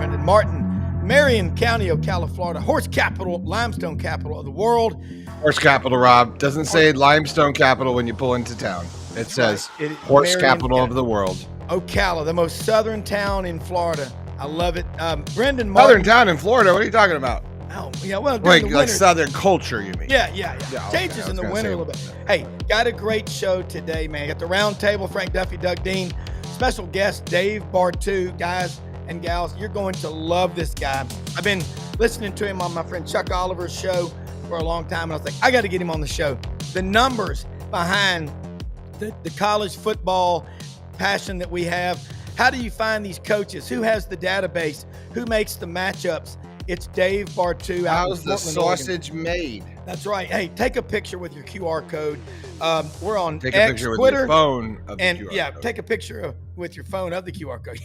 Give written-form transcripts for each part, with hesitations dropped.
Brendan Martin, Marion County, Ocala, Florida, horse capital, limestone capital of the world. Horse capital, Rob. Doesn't say limestone capital when you pull into town. It says horse Marion capital County. of the world. Ocala, the most southern town in Florida. I love it. Brendan Martin. Southern town in Florida? What are you talking about? Oh, yeah, well, Wait, like southern culture, you mean? Yeah. Okay, Changes in the winter a little bit. Hey, got a great show today, man. Got the round table, Frank Duffy, Doug Dean. Special guest, Dave Bartoo. Guys and gals, you're going to love this guy. I've been listening to him on my friend Chuck Oliver's show for a long time, and I was like, I got to get him on the show. The numbers behind the college football passion that we have. How do you find these coaches? Who has the database? Who makes the matchups? It's Dave Bartoo. How's the sausage made? That's right. Hey, take a picture with your QR code. We're on Take X, a picture Twitter, with your phone of the and QR code. take a picture with your phone of the QR code.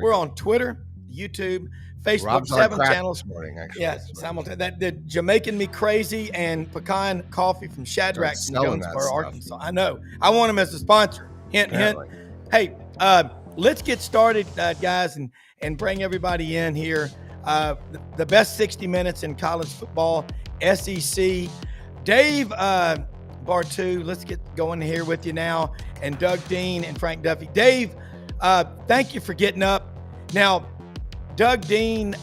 We're on Twitter, YouTube, Facebook, Rob's 7 on crack channels. this morning, actually. Yeah, simultaneous. That did Jamaican Me Crazy and Pecan Coffee from Shadrack in Jonesboro, Arkansas. I know. I want him as a sponsor. Hint, Apparently. hint. Hey, let's get started, guys, and bring everybody in here. The best 60 minutes in college football, SEC. Dave Bartoo, let's get going here with you now, and Doug Dean and Frank Duffy. Dave, thank you for getting up. Now, Doug Dean,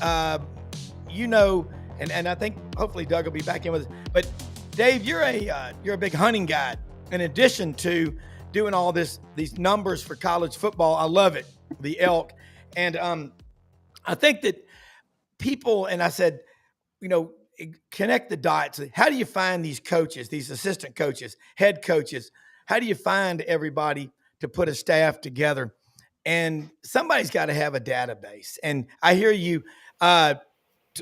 you know, and I think hopefully Doug will be back in with us. But Dave, you're a big hunting guide. In addition to doing all these numbers for college football, I love it. The elk, and I think that people, and I said, you know, connect the dots. How do you find these coaches, these assistant coaches, head coaches? How do you find everybody to put a staff together? And somebody's got to have a database. And I hear you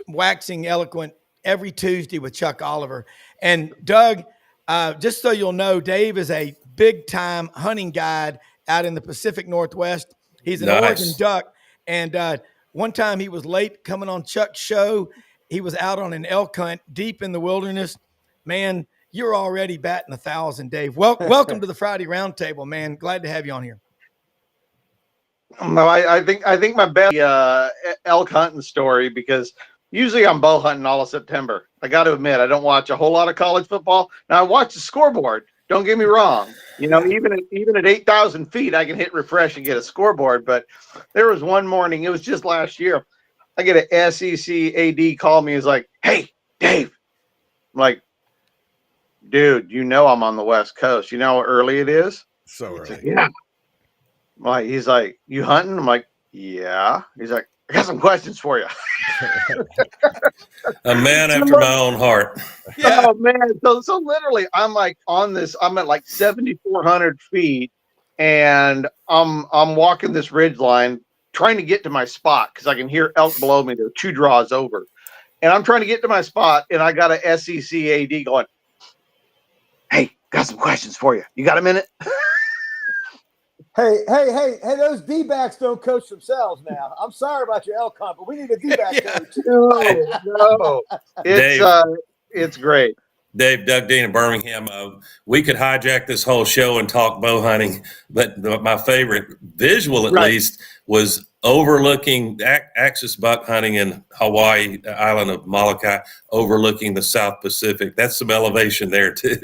waxing eloquent every Tuesday with Chuck Oliver. And Doug, just so you'll know, Dave is a big-time hunting guide out in the Pacific Northwest. He's an Oregon Duck. And one time he was late coming on Chuck's show. He was out on an elk hunt deep in the wilderness. Man, you're already batting 1,000, Dave. Welcome to the Friday Roundtable, man. Glad to have you on here. No, I think my best elk hunting story, because usually I'm bow hunting all of September. I got to admit, I don't watch a whole lot of college football. Now I watch the scoreboard. Don't get me wrong. You know, even at 8,000 feet, I can hit refresh and get a scoreboard. But there was one morning, it was just last year, I get an SEC AD call me. He's like, "Hey, Dave." I'm like, "Dude, you know I'm on the West Coast. You know how early it is?" So early. Like, yeah. He's like, "You hunting?" I'm like, "Yeah." He's like, "I got some questions for you." A man after my own heart. Yeah. Oh man. So literally I'm like on this, I'm at like 7,400 feet, and I'm walking this ridge line trying to get to my spot because I can hear elk below me. They're 2 draws over. And I'm trying to get to my spot, and I got a SEC AD going, "Hey, got some questions for you. You got a minute?" Hey, those D-backs don't coach themselves now. I'm sorry about your elk hunt, but we need a D-back coach. No. It's great. Dave, Doug Dean of Birmingham. We could hijack this whole show and talk bow hunting, but my favorite visual, at least, was overlooking axis buck hunting in Hawaii, the island of Molokai, overlooking the South Pacific. That's some elevation there too.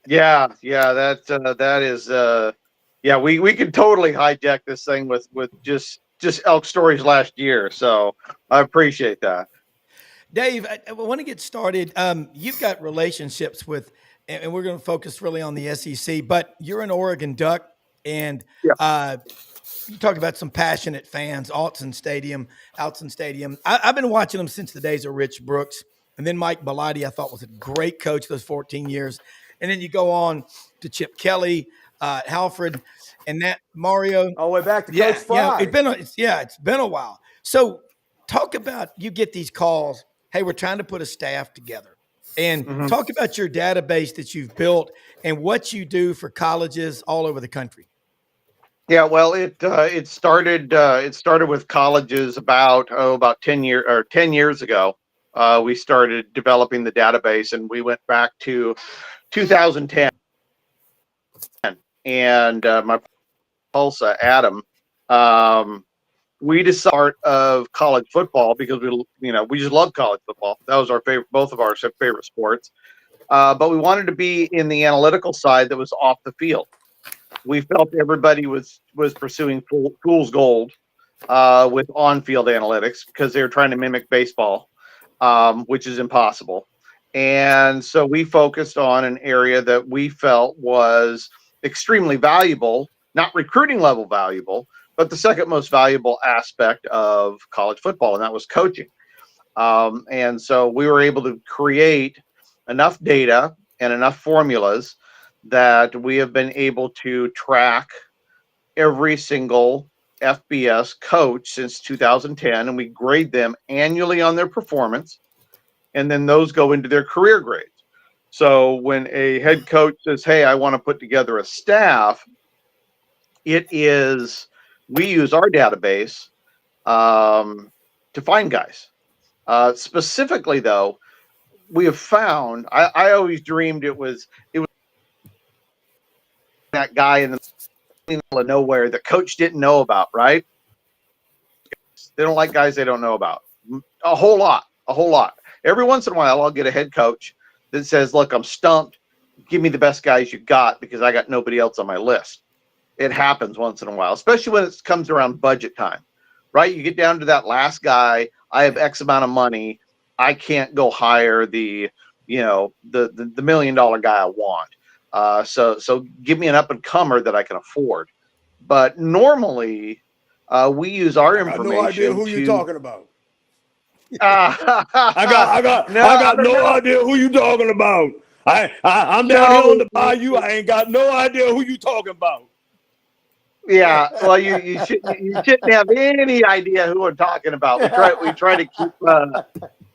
Yeah, that is. Yeah, we could totally hijack this thing with just elk stories last year. So I appreciate that. Dave, I want to get started. You've got relationships with, and we're going to focus really on the SEC, but you're an Oregon Duck, and you talk about some passionate fans, Autzen Stadium. I've been watching them since the days of Rich Brooks, and then Mike Bellotti, I thought, was a great coach those 14 years. And then you go on to Chip Kelly, Halford, and that Mario. All the way back to Coach Fry. It's been a while. So talk about, you get these calls, hey, we're trying to put a staff together. And talk about your database that you've built and what you do for colleges all over the country. Yeah, well, it started with colleges about 10 years ago. We started developing the database, and we went back to 2010. And my Pulsa, Adam, we decided part of college football because we just love college football. That was our favorite, both of our favorite sports. But we wanted to be in the analytical side that was off the field. We felt everybody was pursuing fool's gold with on-field analytics because they were trying to mimic baseball, which is impossible. And so we focused on an area that we felt was extremely valuable, not recruiting level valuable, but the second most valuable aspect of college football, and that was coaching. And so we were able to create enough data and enough formulas that we have been able to track every single FBS coach since 2010, and we grade them annually on their performance, and then those go into their career grades. So when a head coach says, hey, I want to put together a staff, we use our database to find guys. Specifically, though, we have found, I always dreamed it was that guy in the middle of nowhere that coach didn't know about, right? They don't like guys they don't know about. A whole lot. Every once in a while, I'll get a head coach that says, look, I'm stumped. Give me the best guys you got because I got nobody else on my list. It happens once in a while, especially when it comes around budget time, right? You get down to that last guy. I have X amount of money. I can't go hire the $1 million guy I want. So give me an up and comer that I can afford. But normally we use our information. I got no idea who you're talking about. I got no idea who you talking about. I'm down here on the bayou. I ain't got no idea who you talking about. Yeah, well, you shouldn't have any idea who we're talking about. We try to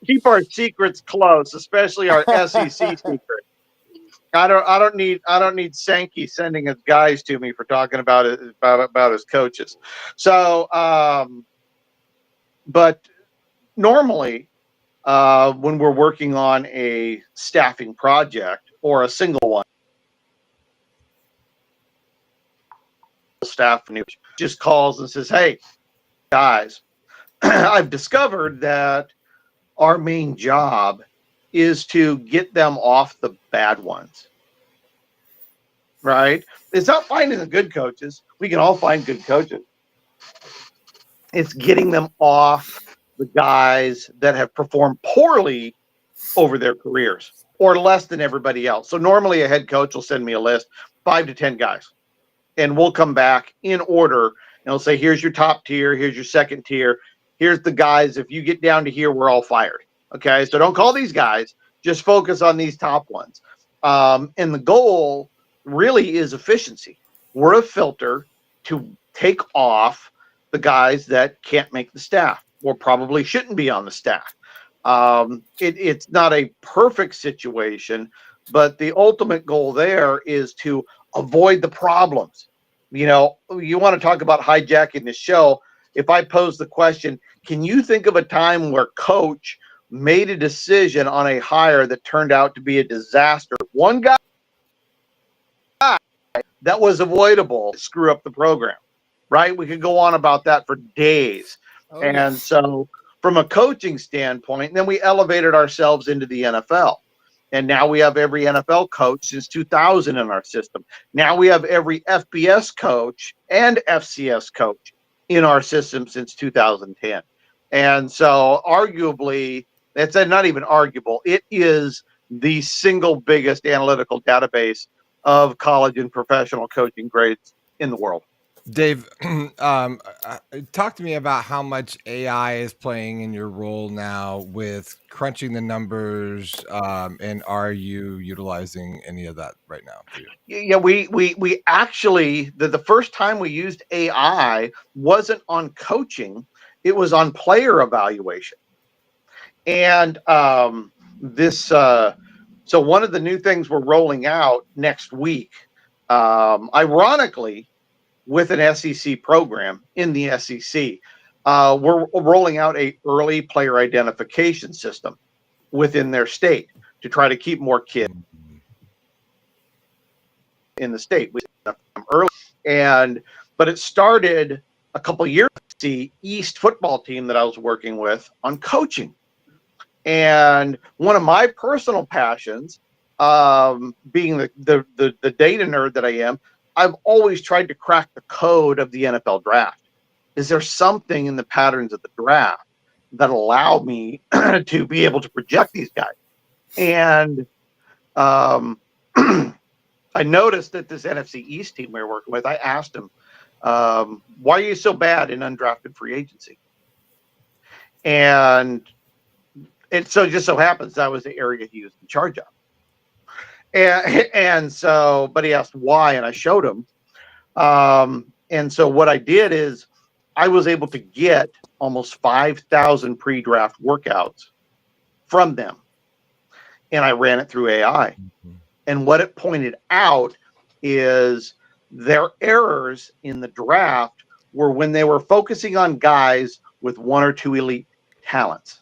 keep our secrets close, especially our SEC secrets. I don't need Sankey sending his guys to me for talking about his coaches. So, but normally, when we're working on a staffing project or a single one, staff just calls and says, hey, guys, I've discovered that our main job is to get them off the bad ones. Right? It's not finding the good coaches. We can all find good coaches. It's getting them off the guys that have performed poorly over their careers or less than everybody else. So normally a head coach will send me a list, 5 to 10 guys, and we'll come back in order and we'll say, here's your top tier, here's your second tier, here's the guys. If you get down to here, we're all fired. Okay, so don't call these guys, just focus on these top ones. And the goal really is efficiency. We're a filter to take off the guys that can't make the staff or probably shouldn't be on the staff. It's not a perfect situation, but the ultimate goal there is to avoid the problems. You want to talk about hijacking the show. If I pose the question, can you think of a time where coach made a decision on a hire that turned out to be a disaster? One guy that was avoidable to screw up the program, right? We could go on about that for days. So from a coaching standpoint, then we elevated ourselves into the NFL. And now we have every NFL coach since 2000 in our system. Now we have every FBS coach and FCS coach in our system since 2010. And so arguably, it's not even arguable, it is the single biggest analytical database of college and professional coaching grades in the world. Dave, talk to me about how much AI is playing in your role now with crunching the numbers, and are you utilizing any of that right now? Yeah, we actually, the first time we used AI wasn't on coaching, it was on player evaluation. And so one of the new things we're rolling out next week, ironically, with an SEC program in the SEC, we're rolling out a early player identification system within their state to try to keep more kids in the state early. But it started a couple years the East football team that I was working with on coaching. And one of my personal passions, being the data nerd that I am, I've always tried to crack the code of the NFL draft. Is there something in the patterns of the draft that allow me to be able to project these guys? And I noticed that this NFC East team we were working with, I asked them, why are you so bad in undrafted free agency? And it just so happens that was the area he was in charge of. And so, but he asked why, and I showed him. And so what I did is I was able to get almost 5,000 pre-draft workouts from them. And I ran it through AI. Mm-hmm. And what it pointed out is their errors in the draft were when they were focusing on guys with one or two elite talents,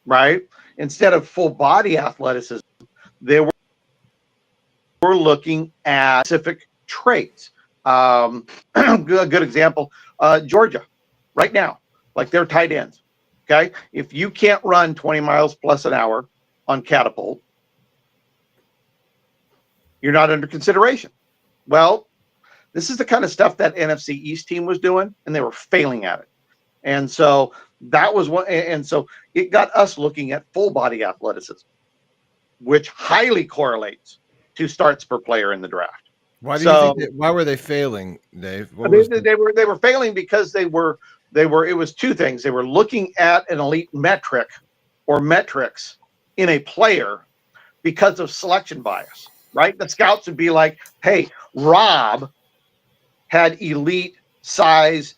right? Instead of full body athleticism, they were looking at specific traits. A good example, Georgia, right now, like their tight ends. Okay, if you can't run 20 miles plus an hour on catapult, you're not under consideration. Well, this is the kind of stuff that NFC East team was doing, and they were failing at it. And so that was what, and so it got us looking at full body athleticism, which highly correlates to starts per player in the draft. Why do you think why were they failing, Dave? They were failing because they were it was two things. They were looking at an elite metric or metrics in a player because of selection bias, right? The scouts would be like, hey, Rob had elite size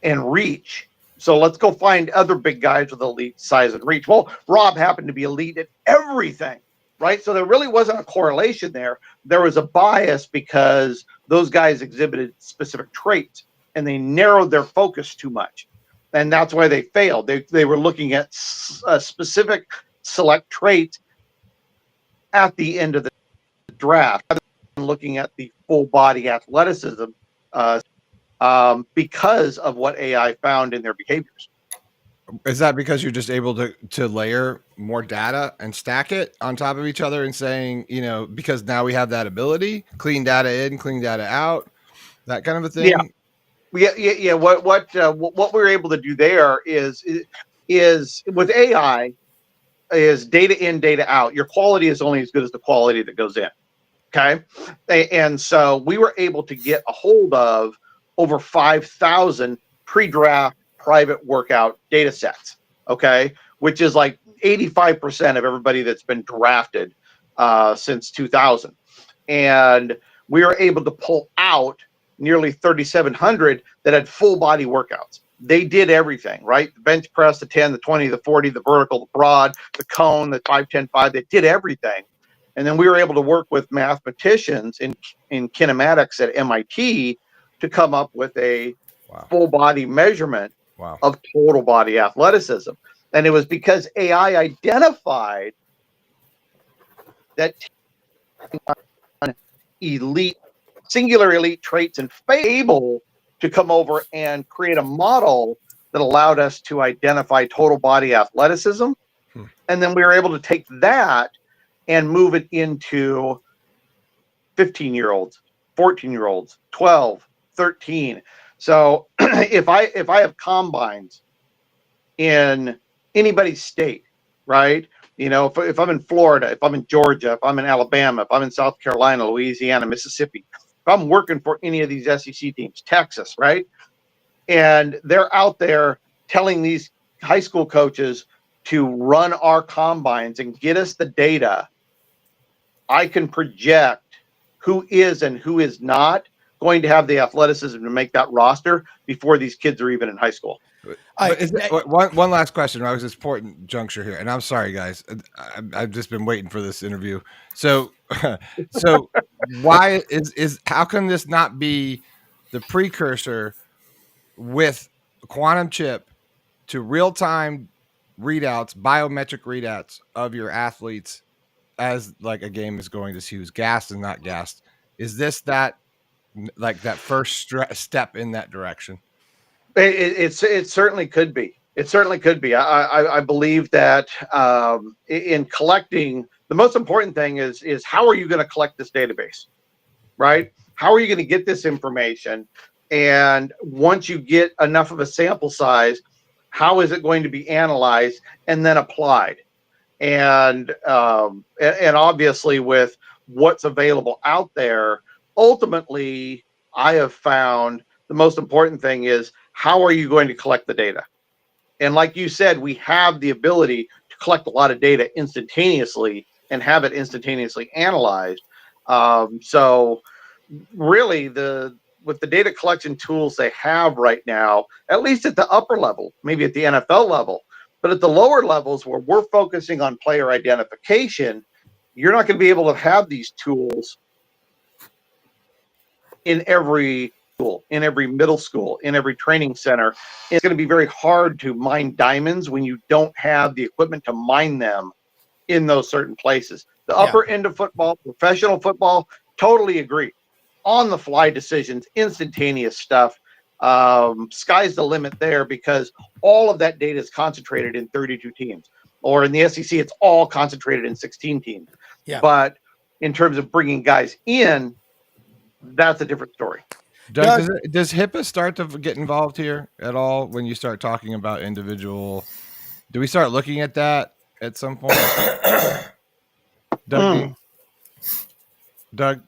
and reach, so let's go find other big guys with elite size and reach. Well, Rob happened to be elite at everything, right? So there really wasn't a correlation there. There was a bias because those guys exhibited specific traits and they narrowed their focus too much. And that's why they failed. They were looking at specific select traits at the end of the draft, rather than looking at the full body athleticism because of what AI found in their behaviors. Is that because you're just able to layer more data and stack it on top of each other and saying, because now we have that ability, clean data in, clean data out, that kind of a thing? Yeah. What we're able to do there is with AI is data in, data out. Your quality is only as good as the quality that goes in. Okay. And so we were able to get a hold of over 5,000 pre-draft private workout data sets, okay, which is like 85% of everybody that's been drafted since 2000. And we were able to pull out nearly 3,700 that had full body workouts. They did everything, right? The bench press, the 10, the 20, the 40, the vertical, the broad, the cone, the 5, 10, 5. They did everything. And then we were able to work with mathematicians in kinematics at MIT to come up with a full body measurement of total body athleticism. And it was because AI identified that singular elite traits and able to come over and create a model that allowed us to identify total body athleticism. And then we were able to take that and move it into 15-year-olds, 14-year-olds, 12, 13. So if I have combines in anybody's state, right? If I'm in Florida, if I'm in Georgia, if I'm in Alabama, if I'm in South Carolina, Louisiana, Mississippi, if I'm working for any of these SEC teams, Texas, right? And they're out there telling these high school coaches to run our combines and get us the data, I can project who is and who is not going to have the athleticism to make that roster before these kids are even in high school. One last question. I was this important juncture here, and I'm sorry, guys. I've just been waiting for this interview. So why is how can this not be the precursor with a quantum chip to real time readouts, biometric readouts of your athletes as like a game is going to see who's gassed and not gassed? Is this that first step in that direction? It certainly could be. It certainly could be. I believe that in collecting, the most important thing is how are you going to collect this database, right? How are you going to get this information? And once you get enough of a sample size, how is it going to be analyzed and then applied? And obviously with what's available out there, ultimately, I have found the most important thing is how are you going to collect the data? And like you said, we have the ability to collect a lot of data instantaneously and have it instantaneously analyzed. So really with the data collection tools they have right now, at least at the upper level, maybe at the NFL level, but at the lower levels where we're focusing on player identification, you're not going to be able to have these tools in every school, in every middle school, in every training center. It's going to be very hard to mine diamonds when you don't have the equipment to mine them in those certain places. The upper end of football, professional football, totally agree. On the fly decisions, instantaneous stuff. Sky's the limit there because all of that data is concentrated in 32 teams. Or in the SEC, it's all concentrated in 16 teams. Yeah. But in terms of bringing guys in, that's a different story. Doug, does HIPAA start to get involved here at all when you start talking about individual? Do we start looking at that at some point? Doug? Doug?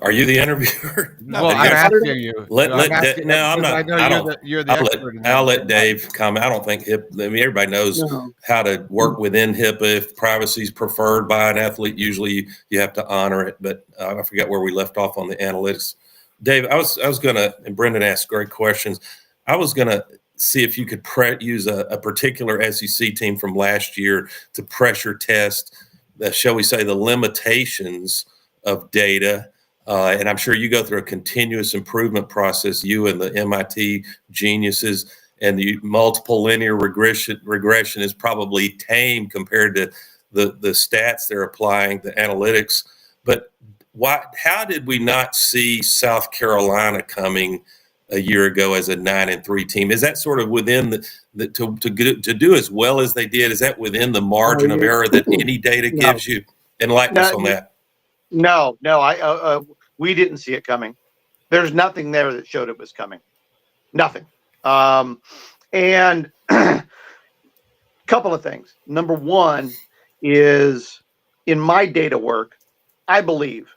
Are you the interviewer? Well, I'm asking you. I'm not. I know you're the expert. I'll let Dave comment. I don't think everybody knows how to work within HIPAA. If privacy is preferred by an athlete, usually you have to honor it. But I forget where we left off on the analytics. Dave, I was going to, and Brendan asked great questions. I was going to see if you could use a particular SEC team from last year to pressure test, shall we say, the limitations of data. And I'm sure you go through a continuous improvement process, you and the MIT geniuses, and the multiple linear regression is probably tame compared to the stats they're applying, the analytics. But how did we not see South Carolina coming a year ago as a 9-3 team? Is that sort of within to do as well as they did? Is that within the margin of error that any data gives you? Enlighten us on that. No, we didn't see it coming. There's nothing there that showed it was coming. Nothing. And a couple of things. Number one is in my data work, I believe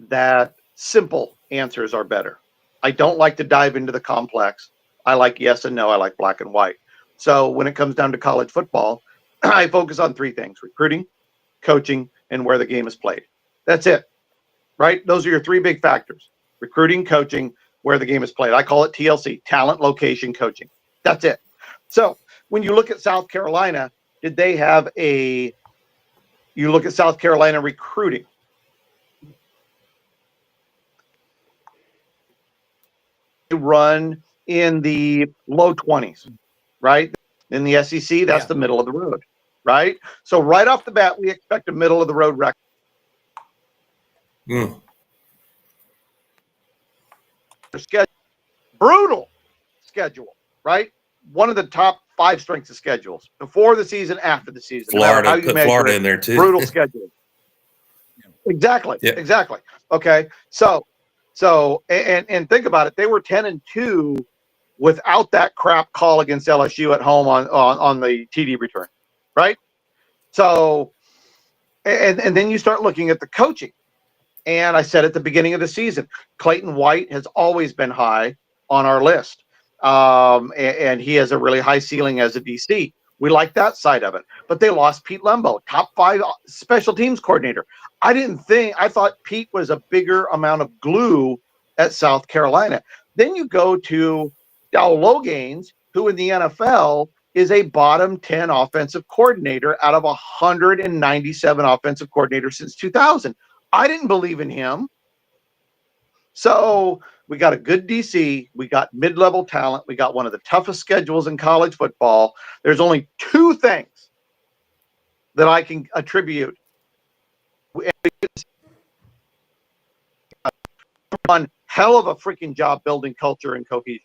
that simple answers are better. I don't like to dive into the complex. I like yes and no. I like black and white. So when it comes down to college football, I focus on three things: recruiting, coaching, and where the game is played. That's it. Right? Those are your three big factors: recruiting, coaching, where the game is played. I call it TLC, talent, location, coaching. That's it. So when you look at South Carolina, you look at South Carolina recruiting. They run in the low 20s, right? In the SEC, that's the middle of the road, right? So right off the bat, we expect a middle of the road record. Brutal schedule, right? One of the top 5 strengths of schedules before the season, after the season. Florida, put Florida in there too. Brutal schedule. Exactly. Yeah. Exactly. Okay. So and think about it. They were 10-2 without that crap call against LSU at home on the TD return, right? So and then you start looking at the coaching. And I said at the beginning of the season, Clayton White has always been high on our list. And he has a really high ceiling as a DC. We like that side of it. But they lost Pete Lembo, top 5 special teams coordinator. I thought Pete was a bigger amount of glue at South Carolina. Then you go to Dow Logains, who in the NFL is a bottom 10 offensive coordinator out of 197 offensive coordinators since 2000. I didn't believe in him. So we got a good DC. We got mid-level talent. We got one of the toughest schedules in college football. There's only 2 things that I can attribute. One hell of a freaking job building culture and cohesion.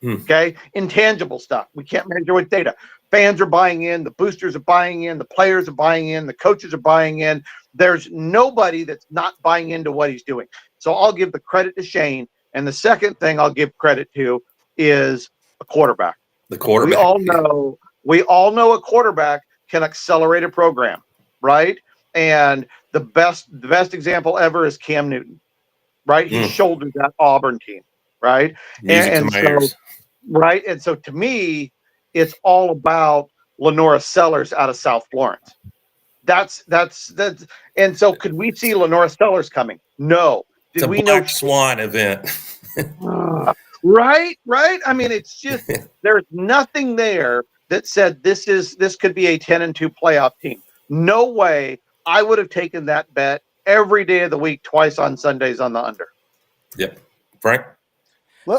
Okay, intangible stuff we can't measure with data. Fans are buying in, the boosters are buying in, the players are buying in, the coaches are buying in. There's nobody that's not buying into what he's doing. So I'll give the credit to Shane. And the second thing I'll give credit to is a quarterback. The quarterback. We all know a quarterback can accelerate a program, right? And the best example ever is Cam Newton, right? He shouldered that Auburn team, right? And so to me, it's all about Lenora Sellers out of South Florence. That's and so could we see Lenora Sellers coming? No. It's a black swan event. Right. I mean, it's just there's nothing there that said this could be a 10-2 playoff team. No way. I would have taken that bet every day of the week, twice on Sundays on the under. Yep. Frank?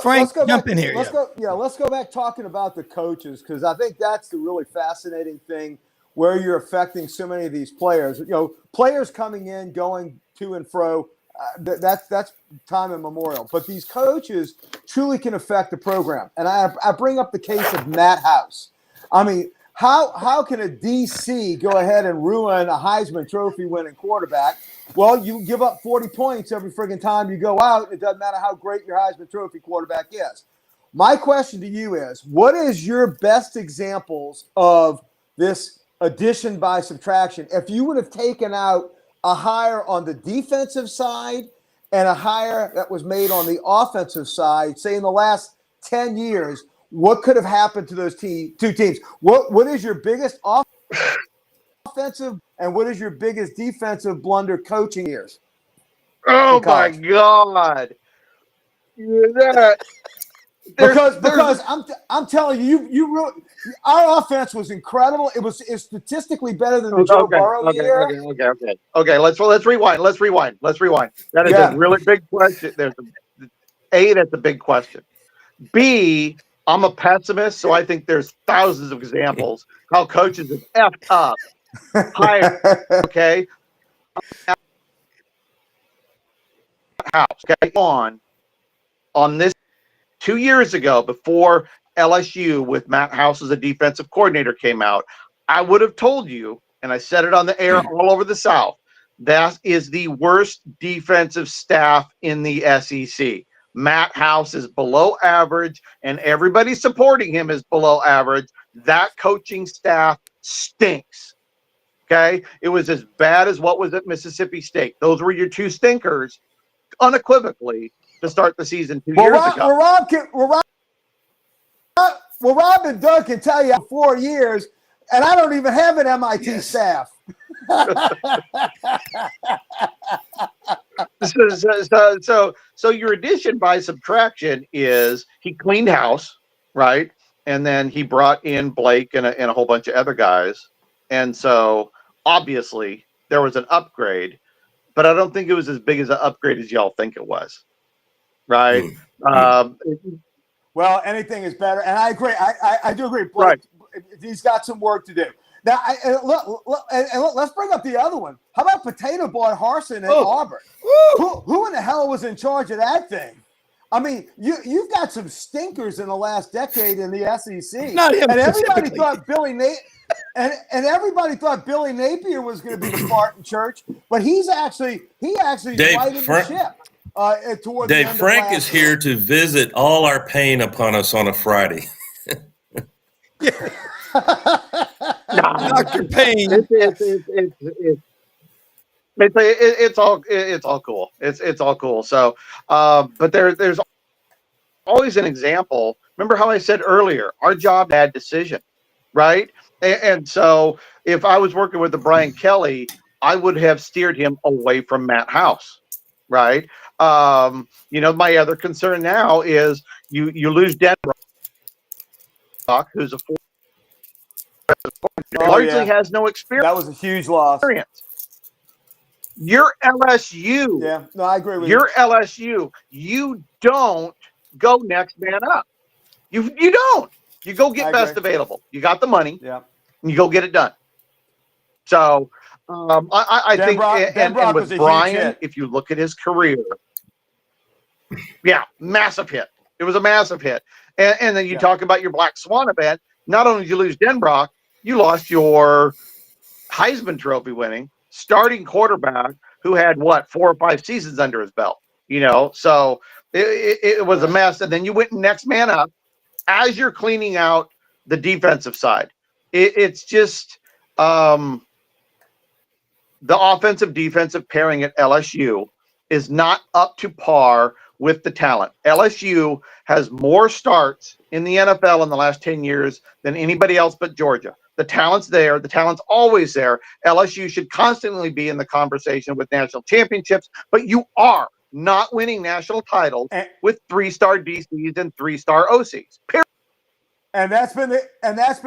Frank, jump in here. Let's go back talking about the coaches, because I think that's the really fascinating thing where you're affecting so many of these players. You know, players coming in, going to and fro, that's time immemorial. But these coaches truly can affect the program. And I bring up the case of Matt House. I mean, how can a DC go ahead and ruin a Heisman Trophy winning quarterback? Well, you give up 40 points every friggin' time you go out. It doesn't matter how great your Heisman Trophy quarterback is. My question to you is, what is your best examples of this addition by subtraction? If you would have taken out a hire on the defensive side and a hire that was made on the offensive side, say in the last 10 years, what could have happened to those two teams? What is your biggest offensive and what is your biggest defensive blunder coaching years? Oh my God! Because I'm telling you, our offense was incredible. It's statistically better than the Joe Burrow year. Okay. Let's rewind. That is a really big question. That's a big question. B, I'm a pessimist, so I think there's thousands of examples how coaches have effed up. Okay. House. Okay. On this 2 years ago, before LSU with Matt House as a defensive coordinator came out, I would have told you, and I said it on the air all over the South, that is the worst defensive staff in the SEC. Matt House is below average, and everybody supporting him is below average. That coaching staff stinks. Okay? It was as bad as what was at Mississippi State. Those were your two stinkers, unequivocally, to start the season 2 years ago. Rob and Doug can tell you 4 years, and I don't even have an MIT staff. So your addition by subtraction is he cleaned house, right? And then he brought in Blake and a whole bunch of other guys. And so obviously there was an upgrade, but I don't think it was as big as an upgrade as y'all think it was. Right. Well, anything is better. And I agree. I do agree. Blake, he's got some work to do. Now, let's bring up the other one. How about Potato Boy Harsin at Auburn? Who in the hell was in charge of that thing? I mean, you've got some stinkers in the last decade in the SEC. Not him and everybody thought everybody thought Billy Napier was going to be the Spartan church, but he actually righted the ship. Dave, Frank is here to visit all our pain upon us on a Friday. Dr. Payne. It's all cool. It's all cool. So, but there's always an example. Remember how I said earlier, our job had decision, right? And so if I was working with the Brian Kelly, I would have steered him away from Matt House, right? My other concern now is you lose Denver, who's a largely has no experience. That was a huge loss. You're LSU. Yeah, no, I agree with You're LSU. You don't go next man up. You don't. You go get best available. You got the money. Yeah. And you go get it done. So I think and with Brian, if you look at his career, massive hit. It was a massive hit. And then you talk about your Black Swan event. Not only did you lose Denbrock, you lost your Heisman Trophy winning starting quarterback who had 4 or 5 seasons under his belt. So it was a mess. And then you went next man up as you're cleaning out the defensive side. It's just the offensive defensive pairing at LSU is not up to par with the talent. LSU has more starts in the NFL in the last 10 years than anybody else but Georgia. The talent's there. The talent's always there. LSU should constantly be in the conversation with national championships, but you are not winning national titles with 3-star DCs and 3-star OCs. Period. And that's been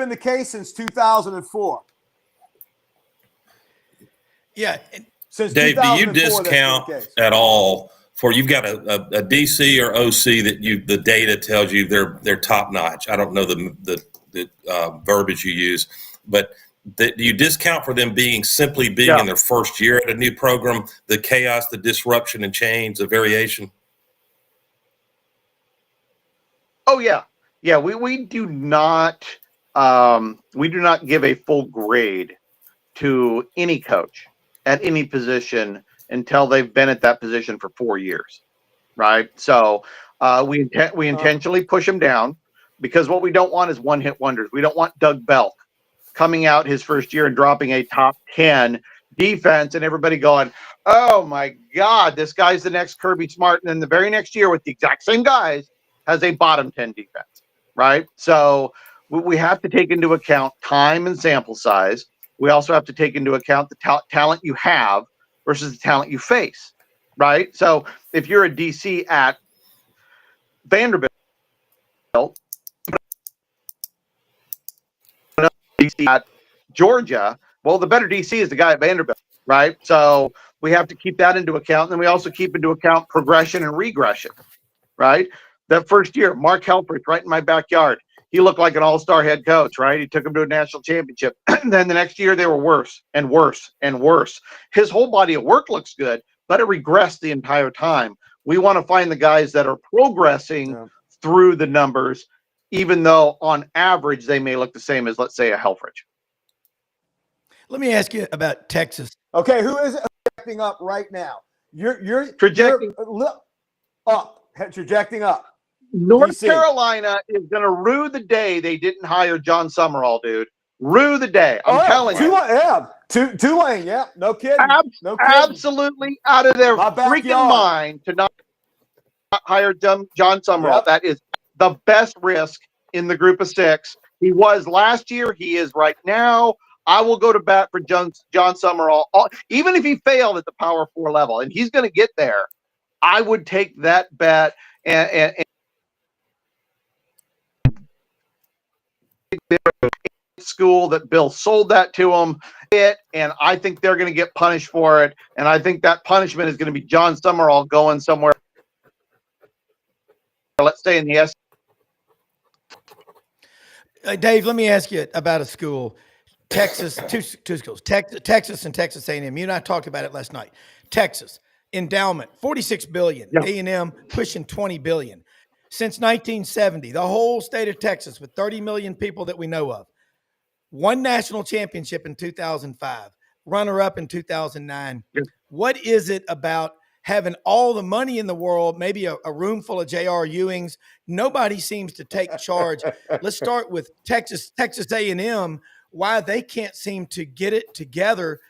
the case since 2004. Yeah. Since Dave, do you 2004, discount at all for you've got a DC or OC that the data tells you they're top notch? I don't know the verbiage you use, but do you discount for them simply being in their first year at a new program, the chaos, the disruption and change, the variation? Oh yeah. Yeah, we do not give a full grade to any coach at any position until they've been at that position for 4 years, right? So we intentionally push them down because what we don't want is one-hit wonders. We don't want Doug Belk coming out his first year and dropping a top 10 defense and everybody going, oh my God, this guy's the next Kirby Smart. And then the very next year with the exact same guys has a bottom 10 defense, right? So we have to take into account time and sample size. We also have to take into account the talent you have versus the talent you face, right? So if you're a DC at Vanderbilt, DC at Georgia, well, the better DC is the guy at Vanderbilt, right? So we have to keep that into account. And then we also keep into account progression and regression, right? That first year, Mark Helfrich, right in my backyard, he looked like an all-star head coach, right? He took him to a national championship. And then the next year, they were worse and worse and worse. His whole body of work looks good, but it regressed the entire time. We want to find the guys that are progressing through the numbers, even though on average they may look the same as, let's say, a Helfrich. Let me ask you about Texas. Okay, who is projecting up right now? You're projecting up, projecting up. North DC. Carolina is going to rue the day they didn't hire John Summerall, dude. Rue the day. I'm telling you. Tulane, yeah. No kidding. No kidding. Absolutely out of their freaking mind to not hire John Summerall. Yep. That is the best risk in the group of 6. He was last year. He is right now. I will go to bat for John Summerall. Even if he failed at the Power 4 level, and he's going to get there, I would take that bet and school that Bill sold that to them, and I think they're going to get punished for it. And I think that punishment is going to be John Summerall going somewhere. Let's stay in the S. Dave, let me ask you about a school, Texas, two schools, Texas and Texas A&M. You and I talked about it last night. Texas endowment, $46 billion. Yeah. A&M pushing $20 billion. Since 1970, the whole state of Texas with 30 million people that we know of, won national championship in 2005, runner-up in 2009. Yeah. What is it about having all the money in the world, maybe a room full of J.R. Ewings? Nobody seems to take charge. Let's start with Texas A&M, why they can't seem to get it together,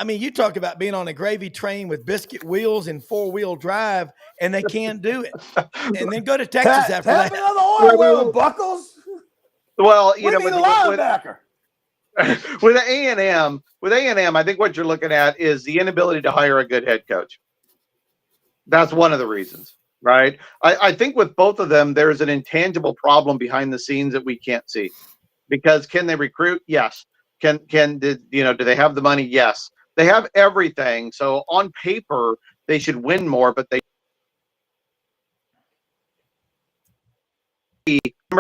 you talk about being on a gravy train with biscuit wheels and 4-wheel drive, and they can't do it. And then go to Texas after that. Another oil buckles. Well, with A&M, I think what you're looking at is the inability to hire a good head coach. That's one of the reasons, right? I think with both of them, there's an intangible problem behind the scenes that we can't see. Because can they recruit? Yes. Do they have the money? Yes. They have everything. So on paper, they should win more, but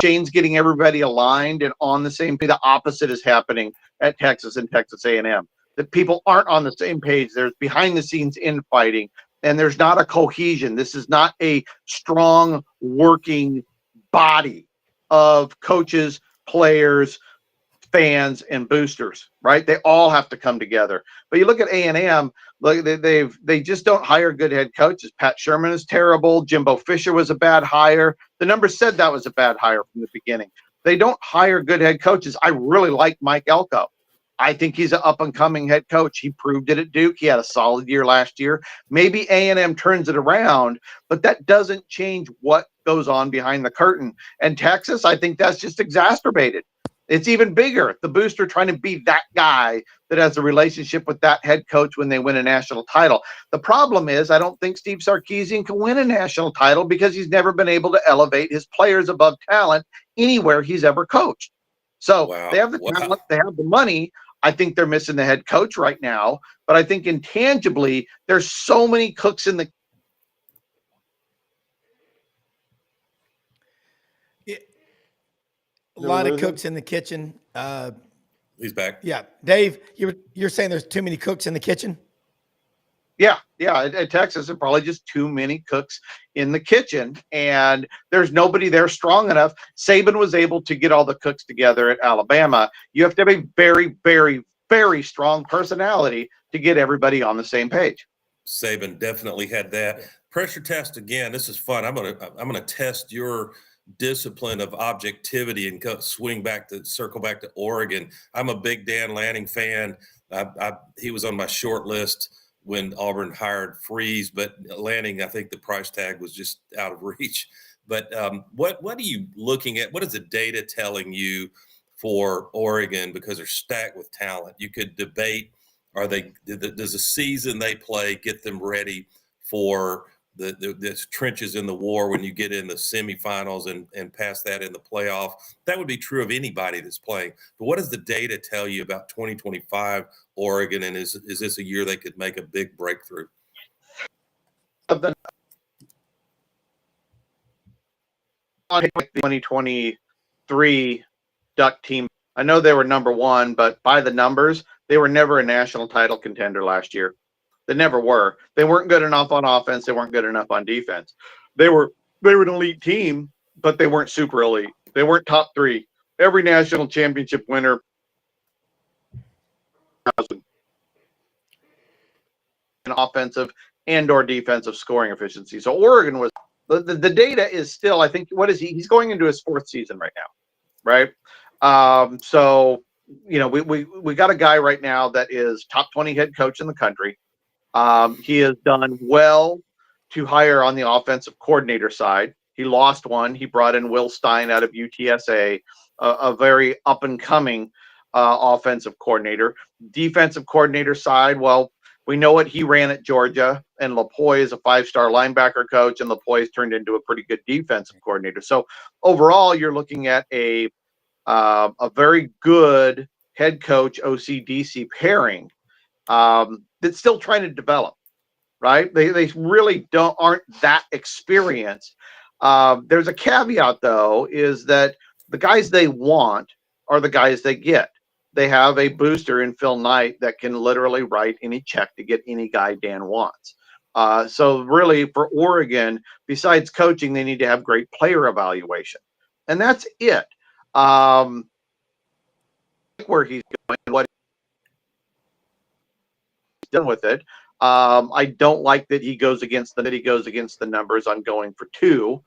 Shane's getting everybody aligned and on the same page. The opposite is happening at Texas and Texas A&M. That people aren't on the same page. There's behind the scenes infighting, and there's not a cohesion. This is not a strong working body of coaches, players, fans, and boosters, right? They all have to come together. But you look at A&M, look, they just don't hire good head coaches. Pat Sherman is terrible. Jimbo Fisher was a bad hire. The numbers said that was a bad hire from the beginning. They don't hire good head coaches. I really like Mike Elko. I think he's an up-and-coming head coach. He proved it at Duke. He had a solid year last year. Maybe A&M turns it around, but that doesn't change what goes on behind the curtain. And Texas, I think that's just exacerbated. It's even bigger. The booster trying to be that guy that has a relationship with that head coach when they win a national title. The problem is I don't think Steve Sarkisian can win a national title because he's never been able to elevate his players above talent anywhere he's ever coached. So they have the talent, they have the money. I think they're missing the head coach right now, but I think intangibly there's so many cooks in the a lot of cooks in the kitchen. He's back. Yeah, Dave, you're saying there's too many cooks in the kitchen? Yeah. At Texas, there are probably just too many cooks in the kitchen, and there's nobody there strong enough. Saban was able to get all the cooks together at Alabama. You have to have a very, very, very strong personality to get everybody on the same page. Saban definitely had that. Pressure test again. This is fun. I'm gonna test your discipline of objectivity and circle back to Oregon. I'm a big Dan Lanning fan. He was on my short list when Auburn hired Freeze, but Lanning, I think the price tag was just out of reach. But what are you looking at? What is the data telling you for Oregon? Because they're stacked with talent. You could debate, does the season they play get them ready for the trenches in the war when you get in the semifinals and past that in the playoff? That would be true of anybody that's playing. But what does the data tell you about 2025 Oregon, and is this a year they could make a big breakthrough? Of the 2023 Duck team, I know they were number one, but by the numbers, they were never a national title contender last year. They never were. They weren't good enough on offense. They weren't good enough on defense. They were an elite team, but they weren't super elite. They weren't top three. Every national championship winner an offensive and or defensive scoring efficiency. So Oregon was the data is still, I think, what is he? He's going into his fourth season right now, right? So we got a guy right now that is top 20 head coach in the country. He has done well to hire on the offensive coordinator side. He lost one. He brought in Will Stein out of UTSA, a very up-and-coming offensive coordinator. Defensive coordinator side, well, we know what he ran at Georgia, and Lapoy is a five-star linebacker coach, and Lapoy's turned into a pretty good defensive coordinator. So overall, you're looking at a very good head coach OC-DC pairing that's still trying to develop, right? They really aren't that experienced. There's a caveat, though, is that the guys they want are the guys they get. They have a booster in Phil Knight that can literally write any check to get any guy Dan wants. So really, for Oregon, besides coaching, they need to have great player evaluation. And that's it. Where he's going, what he's done with it. I don't like that he goes against the numbers on going for two,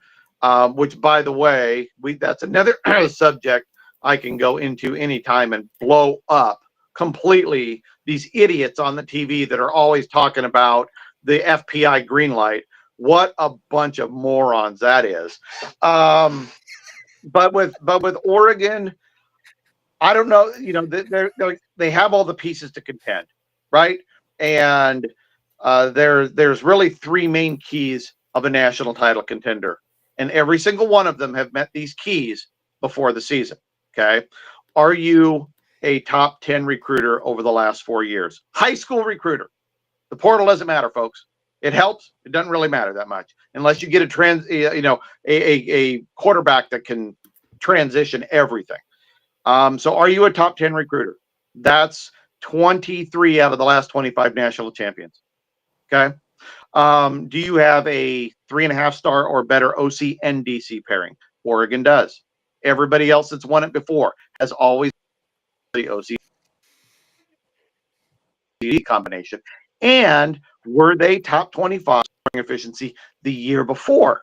which, by the way, that's another subject I can go into anytime and blow up completely these idiots on the TV that are always talking about the FPI green light. What a bunch of morons that is. But with Oregon, I don't know. They have all the pieces to contend, right? And there's really three main keys of a national title contender, and every single one of them have met these keys before the season. Okay. Are you a top 10 recruiter over the last 4 years? High school recruiter. The portal doesn't matter, folks. It helps. It doesn't really matter that much unless you get a quarterback that can transition everything. So are you a top 10 recruiter? That's 23 out of the last 25 national champions. Okay. Do you have a 3.5-star or better OC NDC pairing? Oregon does. Everybody else that's won it before has always the OCD combination. And were they top 25 scoring efficiency the year before?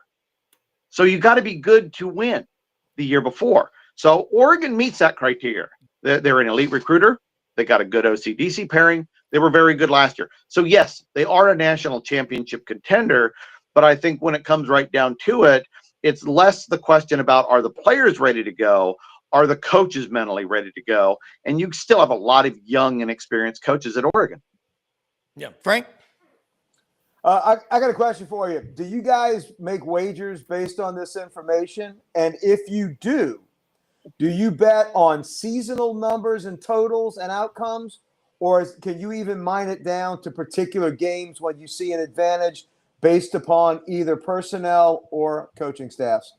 So you got to be good to win the year before. So Oregon meets that criteria. They're an elite recruiter. They got a good OCDC pairing. They were very good last year. So yes, they are a national championship contender. But I think when it comes right down to it, it's less the question about, are the players ready to go? Are the coaches mentally ready to go? And you still have a lot of young and experienced coaches at Oregon. Yeah. Frank? I got a question for you. Do you guys make wagers based on this information? And if you do you bet on seasonal numbers and totals and outcomes? Or can you even mine it down to particular games when you see an advantage based upon either personnel or coaching staffs?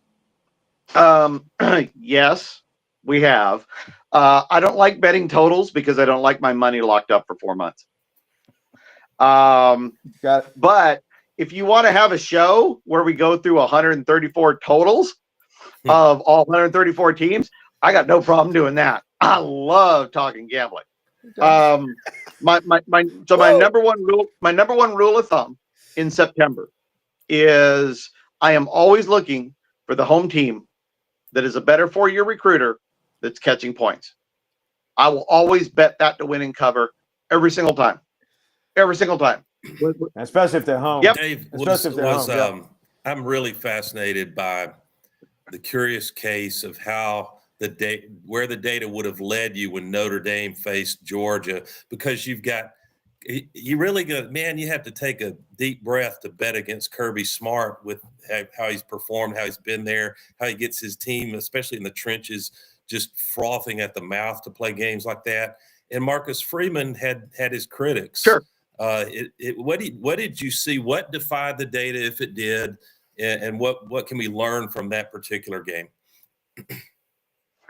Yes, we have. I don't like betting totals because I don't like my money locked up for 4 months. But if you want to have a show where we go through 134 totals of all 134 teams, I got no problem doing that. I love talking gambling. My number one rule of thumb in September is I am always looking for the home team that is a better 4-year recruiter that's catching points. I will always bet that to win and cover every single time. Every single time. Especially if they're home. Yep. Dave, I'm really fascinated by the curious case of how where the data would have led you when Notre Dame faced Georgia, because you really you have to take a deep breath to bet against Kirby Smart with how he's performed, how he's been there, how he gets his team, especially in the trenches, just frothing at the mouth to play games like that. And Marcus Freeman had his critics. Sure. What did you see? What defied the data, if it did, and what can we learn from that particular game?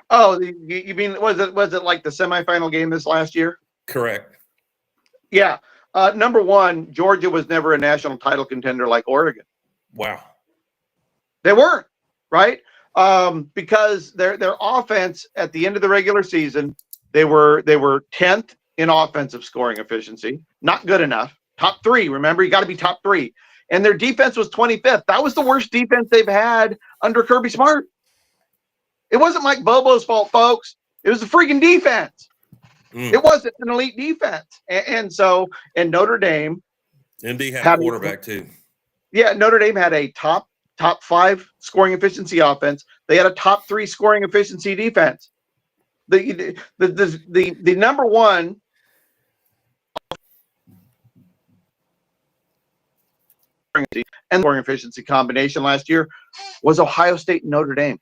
Oh, you mean was it like the semifinal game this last year? Correct. Yeah. Number one, Georgia was never a national title contender like Oregon. Wow. They weren't, right? Because their offense at the end of the regular season, they were 10th in offensive scoring efficiency. Not good enough. Top 3. Remember, you got to be top 3. And their defense was 25th. That was the worst defense they've had under Kirby Smart. It wasn't Mike Bobo's fault, folks. It was the freaking defense. It wasn't an elite defense. And Notre Dame. Indy had a quarterback too. Yeah, Notre Dame had a top 5 scoring efficiency offense. They had a top 3 scoring efficiency defense. The number one and scoring efficiency combination last year was Ohio State and Notre Dame.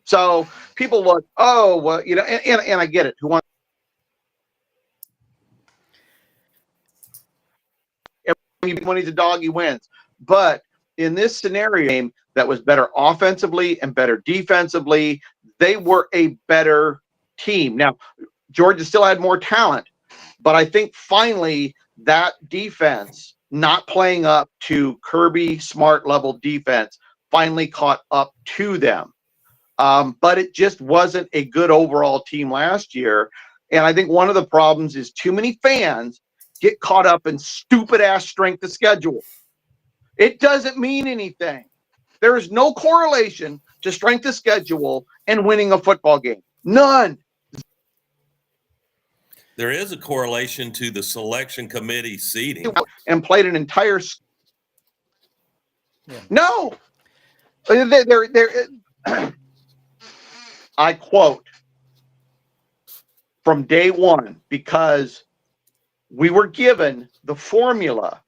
So people look, and I get it. Who wants? When he's a dog, he wins. But in this scenario that was better offensively and better defensively, they were a better team. Now, Georgia still had more talent, but I think finally that defense not playing up to Kirby Smart level defense finally caught up to them. But it just wasn't a good overall team last year. And I think one of the problems is too many fans get caught up in stupid ass strength of schedule. It doesn't mean anything. There is no correlation to strength of schedule and winning a football game. None. There is a correlation to the selection committee seating. And played an entire. Yeah. No. I quote from day one, because we were given the formula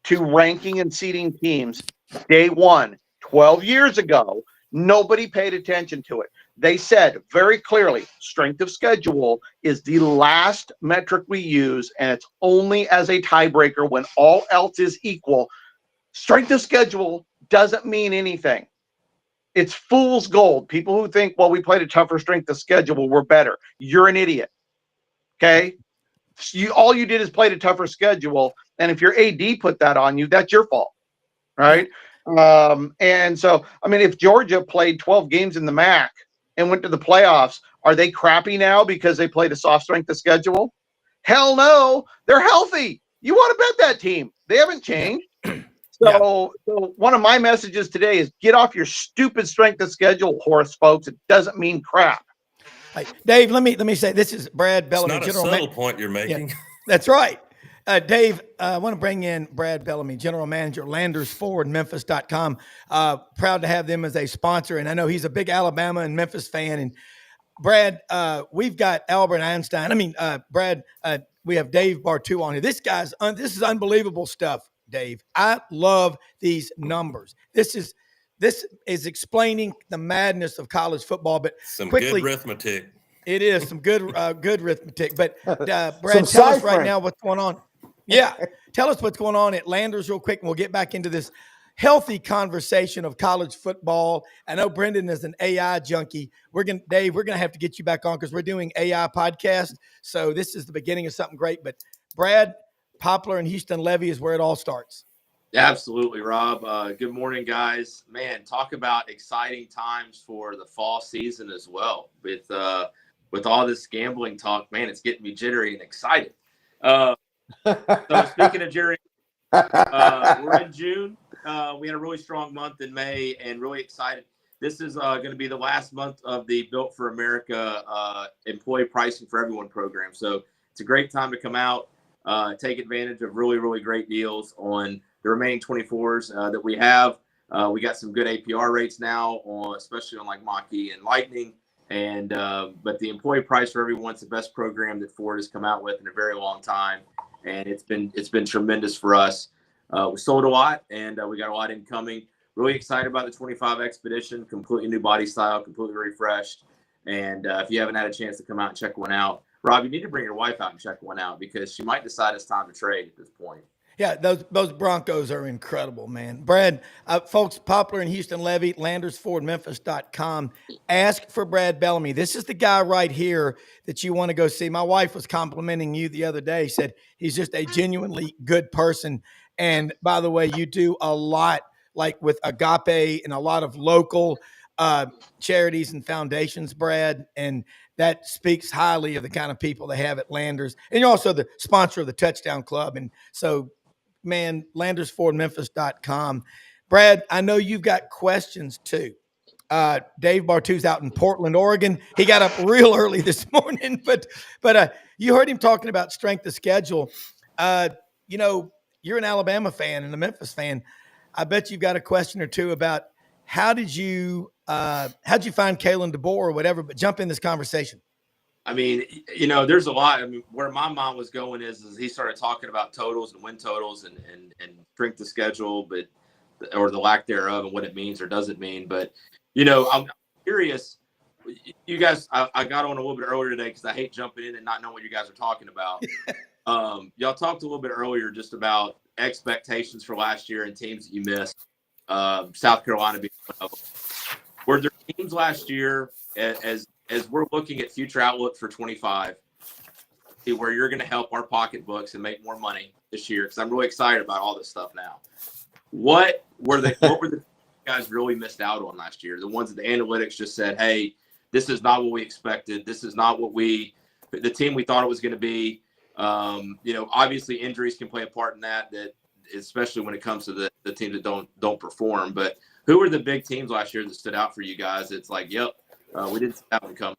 to ranking and seeding teams day one, 12 years ago. Nobody paid attention to it. They said very clearly, strength of schedule is the last metric we use, and it's only as a tiebreaker when all else is equal. Strength of schedule doesn't mean anything. It's fool's gold. People who think, well, we played a tougher strength of schedule, we're better. You're an idiot. Okay? All you did is played a tougher schedule, and if your AD put that on you, that's your fault. Right? And so, I mean, if Georgia played 12 games in the MAC and went to the playoffs, are they crappy now because they played a soft strength of schedule? Hell no. They're healthy. You want to bet that team. They haven't changed. So one of my messages today is get off your stupid strength of schedule horse, folks. It doesn't mean crap. Hey, Dave, let me say this is Brad Bellamy. It's not a subtle point you're making. Yeah, that's right. Dave, I want to bring in Brad Bellamy, General Manager, LandersForwardMemphis.com. Proud to have them as a sponsor. And I know he's a big Alabama and Memphis fan. And Brad, we've got Albert Einstein. I mean, Brad, we have Dave Bartoo on here. This is unbelievable stuff, Dave. I love these numbers. This is explaining the madness of college football. But some quickly, good arithmetic. It is some good arithmetic. But Brad, Some tell us right ciphering. now what's going on. Yeah, tell us what's going on at Landers real quick, and we'll get back into this healthy conversation of college football. I know Brendan is an AI junkie. Dave, we're gonna have to get you back on because we're doing AI podcast. So this is the beginning of something great. But Brad, Poplar and Houston Levy is where it all starts. Absolutely, Rob. Good morning, guys. Man, talk about exciting times for the fall season as well. With all this gambling talk, man, it's getting me jittery and excited. So speaking of jittery, we're in June. We had a really strong month in May and really excited. This is going to be the last month of the Built for America employee pricing for everyone program. So it's a great time to come out, take advantage of really, really great deals on the remaining 24s that we have. We got some good APR rates now, especially on like Mach-E and Lightning. And but the employee price for everyone's the best program that Ford has come out with in a very long time, and it's been tremendous for us. We sold a lot, and we got a lot incoming. Really excited about the 25 Expedition, completely new body style, completely refreshed. And if you haven't had a chance to come out and check one out, Rob, you need to bring your wife out and check one out because she might decide it's time to trade at this point. Yeah, those Broncos are incredible, man. Brad, folks, Poplar and Houston Levy, LandersForwardMemphis.com. Ask for Brad Bellamy. This is the guy right here that you want to go see. My wife was complimenting you the other day, said he's just a genuinely good person. And by the way, you do a lot like with Agape and a lot of local charities and foundations, Brad, and that speaks highly of the kind of people they have at Landers. And you're also the sponsor of the Touchdown Club. And so, man, LandersForwardMemphis.com. Brad, I know you've got questions too. Dave Bartoo's out in Portland, Oregon. He got up real early this morning, but you heard him talking about strength of schedule. You know, you're an Alabama fan and a Memphis fan. I bet you've got a question or two about how'd you find Kalen DeBoer or whatever, but jump in this conversation. I mean, you know, there's a lot. I mean, where my mind was going is he started talking about totals and win totals and strength of schedule, or the lack thereof and what it means or doesn't mean. But, you know, I'm curious. You guys, I got on a little bit earlier today because I hate jumping in and not knowing what you guys are talking about. Y'all talked a little bit earlier just about expectations for last year and teams that you missed. South Carolina being one of them. Were there teams last year as we're looking at future outlook for 25, where you're going to help our pocketbooks and make more money this year? Because I'm really excited about all this stuff now. What were the guys really missed out on last year? The ones that the analytics just said, hey, this is not what we expected. This is not what the team we thought it was going to be. You know, obviously injuries can play a part in that especially when it comes to the teams that don't perform. But who were the big teams last year that stood out for you guys? It's like, yep, we didn't see that one come.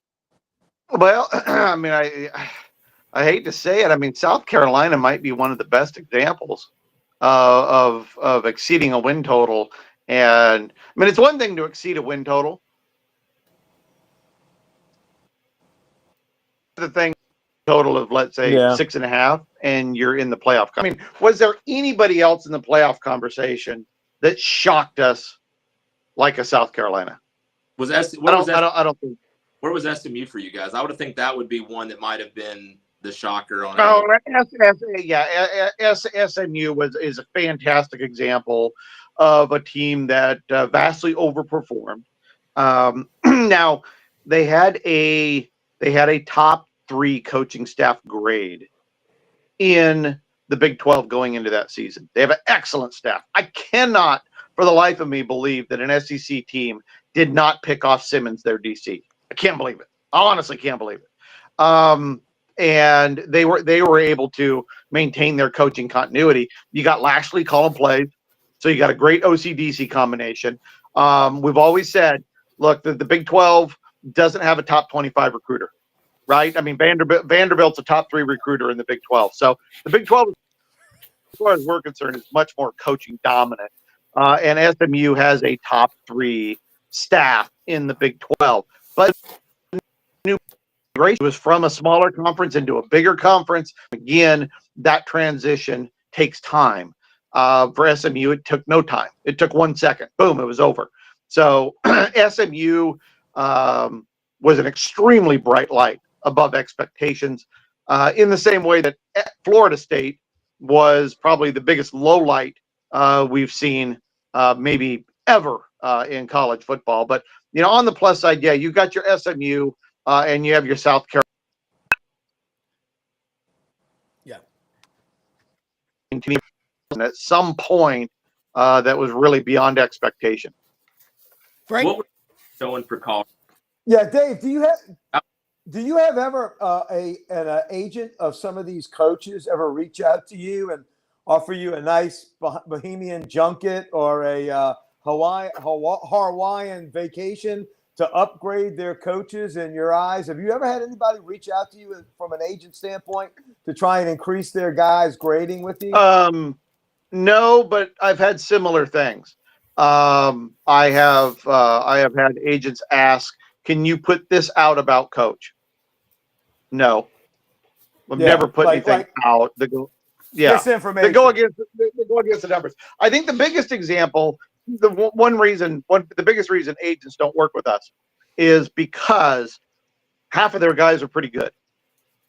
Well, I mean, I hate to say it. I mean, South Carolina might be one of the best examples of exceeding a win total. And I mean, it's one thing to exceed a win total. The thing total of, let's say, 6.5, and you're in the playoff. I mean, was there anybody else in the playoff conversation that shocked us like a South Carolina? I don't think. Where was SMU for you guys? I would think that would be one that might have been the shocker on. SMU is a fantastic example of a team that vastly overperformed. Now they had a top 3 coaching staff grade in the Big 12 going into that season. They have an excellent staff. I cannot for the life of me believe that an SEC team did not pick off Simmons, their DC. I can't believe it. I honestly can't believe it. And they were able to maintain their coaching continuity. You got Lashley calling plays, so you got a great OC-DC combination. We've always said, look, the Big 12 doesn't have a top 25 recruiter, right? I mean, Vanderbilt's a top 3 recruiter in the Big 12. So the Big 12, as far as we're concerned, is much more coaching dominant. And SMU has a top 3 staff in the Big 12. But new race was from a smaller conference into a bigger conference. Again, that transition takes time. For SMU, it took no time. It took 1 second. Boom, it was over. So SMU was an extremely bright light above expectations, in the same way that Florida State was probably the biggest low light we've seen maybe ever in college football. But, you know, on the plus side, yeah, you got your SMU and you have your South Carolina. Yeah. And at some point, that was really beyond expectation. Frank? What were you showing for college? Yeah, Dave, do you have ever an agent of some of these coaches ever reach out to you and offer you a nice Bohemian junket or a Hawaiian vacation to upgrade their coaches in your eyes? Have you ever had anybody reach out to you from an agent standpoint to try and increase their guys' grading with you? No, but I've had similar things. I have had agents ask, "Can you put this out about Coach?" No, I've never put anything out. Misinformation. They go against the numbers. I think the biggest example, the biggest reason agents don't work with us is because half of their guys are pretty good,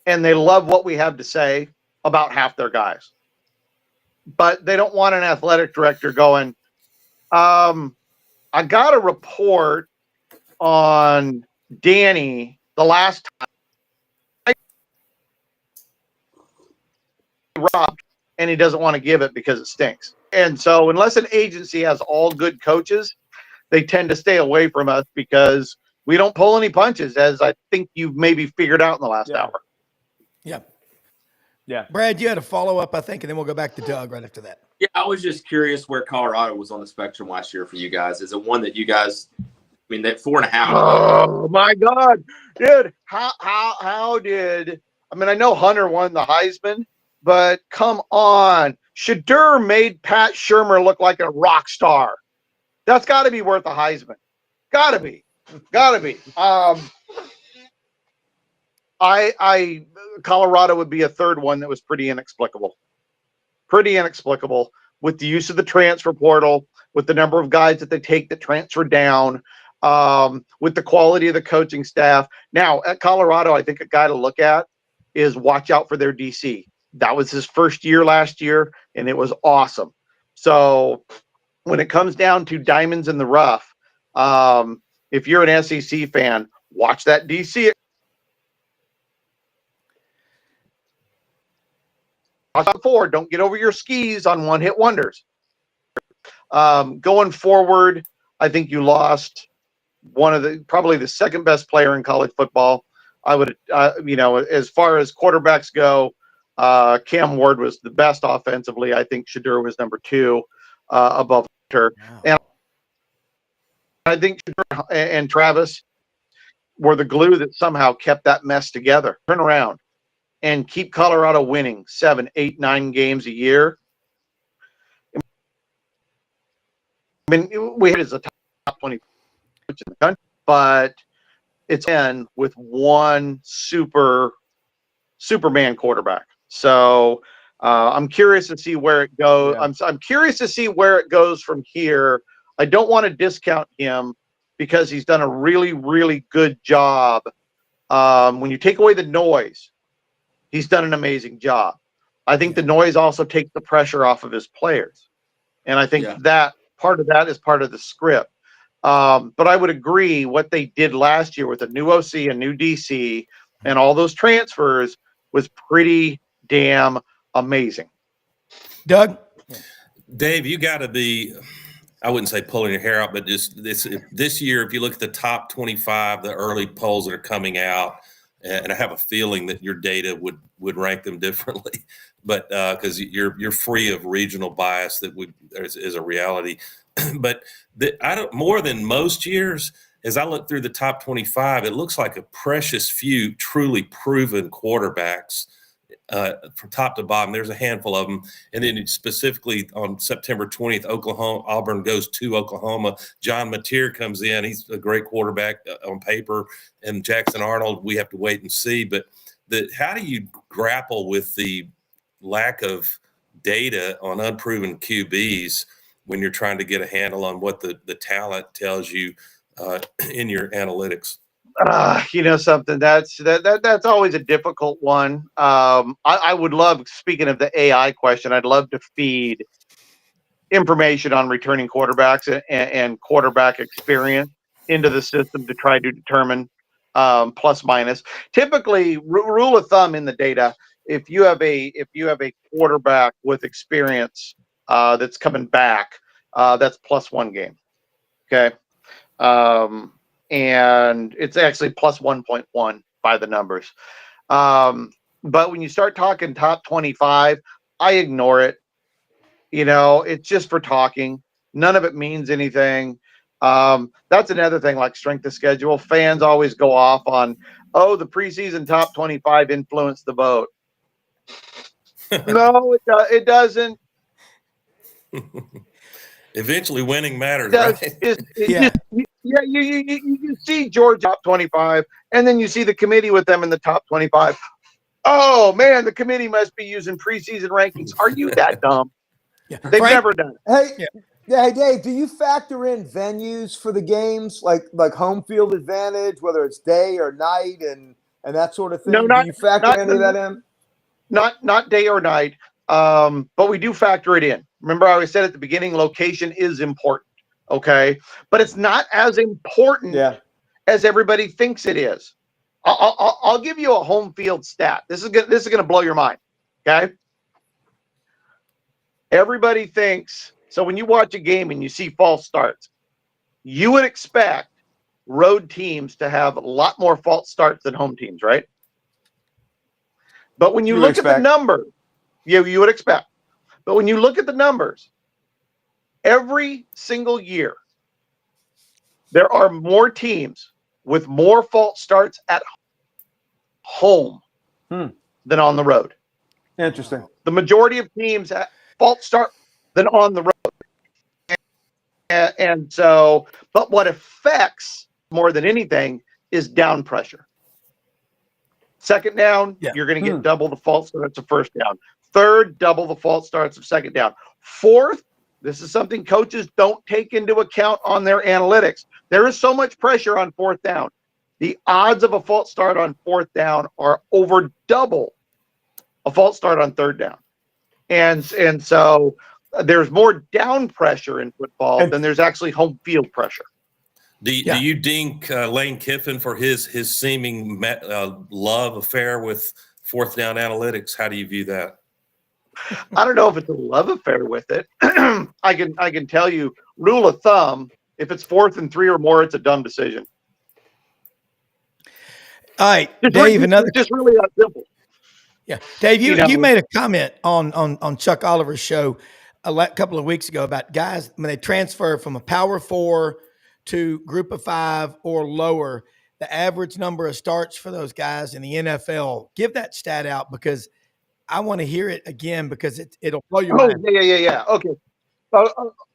and they love what we have to say about half their guys. But they don't want an athletic director going, I got a report on Danny the last time Rob, and he doesn't want to give it because it stinks. And so unless an agency has all good coaches, they tend to stay away from us because we don't pull any punches, as I think you've maybe figured out in the last hour. Yeah. Yeah. Brad, you had a follow-up, I think, and then we'll go back to Doug right after that. Yeah, I was just curious where Colorado was on the spectrum last year for you guys. Is it one that you guys, I mean, that 4.5? Oh my God, dude! How did? I mean, I know Hunter won the Heisman, but come on, Shadur made Pat Shurmur look like a rock star. That's got to be worth a Heisman. Got to be. Colorado would be a third one that was pretty inexplicable with the use of the transfer portal, with the number of guys that they take that transfer down, with the quality of the coaching staff. Now at Colorado, I think a guy to look at is watch out for their DC. That was his first year last year, and it was awesome. So when it comes down to diamonds in the rough, if you're an SEC fan, watch that DC. Forward, don't get over your skis on one-hit wonders. Going forward, I think you lost probably the second best player in college football. I would, as far as quarterbacks go, Cam Ward was the best offensively. I think Shadur was number 2 above Hunter. Wow. And I think Shadur and Travis were the glue that somehow kept that mess together. Turn around and keep Colorado winning 7, 8, 9 games a year. I mean, we had as a top 20 coach in the country, but it's in with one Superman quarterback. So I'm curious to see where it goes. Yeah. I'm curious to see where it goes from here. I don't want to discount him because he's done a really, really good job. When you take away the noise, he's done an amazing job. I think the noise also takes the pressure off of his players. And I think that part of that is part of the script. But I would agree what they did last year with a new OC, a new DC, and all those transfers was pretty damn amazing. Doug? Dave, you got to be I wouldn't say pulling your hair out, but just this year, if you look at the top 25, the early polls that are coming out, and I have a feeling that your data would rank them differently, but because you're free of regional bias that is a reality. But I don't, more than most years, as I look through the top 25, it looks like a precious few truly proven quarterbacks from top to bottom. There's a handful of them. And then specifically on September 20th, Auburn goes to Oklahoma. John Mateer comes in. He's a great quarterback on paper. And Jackson Arnold, we have to wait and see. But how do you grapple with the lack of data on unproven QBs when you're trying to get a handle on what the talent tells you in your analytics? You know something, that's always a difficult one. I would love, speaking of the AI question, I'd love to feed information on returning quarterbacks and quarterback experience into the system to try to determine plus minus. Typically, rule of thumb in the data, if you have a quarterback with experience that's coming back, that's plus one game. Okay. And it's actually plus 1.1 by the numbers. But when you start talking top 25, I ignore it. You know, it's just for talking. None of it means anything. That's another thing, like strength of schedule. Fans always go off on, oh, the preseason top 25 influenced the vote. No, it doesn't. Eventually, winning matters, right? Yeah, you see Georgia top 25, and then you see the committee with them in the top 25. Oh, man, the committee must be using preseason rankings. Are you that dumb? Yeah. They've never done it. Hey, Dave, do you factor in venues for the games, like home field advantage, whether it's day or night and that sort of thing? No, do you factor any of that in? Not day or night, but we do factor it in. Remember, I always said at the beginning, location is important. Okay, but it's not as important as everybody thinks it is. I'll give you a home field stat. This is gonna blow your mind. Okay, everybody thinks so. When you watch a game and you see false starts, you would expect road teams to have a lot more false starts than home teams, right? But when you look at the numbers, you would expect. But when you look at the numbers, every single year, there are more teams with more false starts at home than on the road. Interesting. The majority of teams at false start than on the road. And so, but what affects more than anything is down pressure. Second down, you're going to get double the false starts of first down. Third, double the false starts of second down. Fourth, this is something coaches don't take into account on their analytics. There is so much pressure on fourth down. The odds of a false start on fourth down are over double a false start on third down. And so there's more down pressure in football than there's actually home field pressure. Do you dink Lane Kiffin for his seeming love affair with fourth down analytics? How do you view that? I don't know if it's a love affair with it. I can tell you, rule of thumb, if it's 4th and 3 or more, it's a dumb decision. All right, Dave, just really that simple. Yeah, Dave, you made a comment on Chuck Oliver's show a couple of weeks ago about guys when they transfer from a Power 4 to Group of 5 or lower, the average number of starts for those guys in the NFL. Give that stat out because I want to hear it again because it'll blow your mind. Yeah. Okay.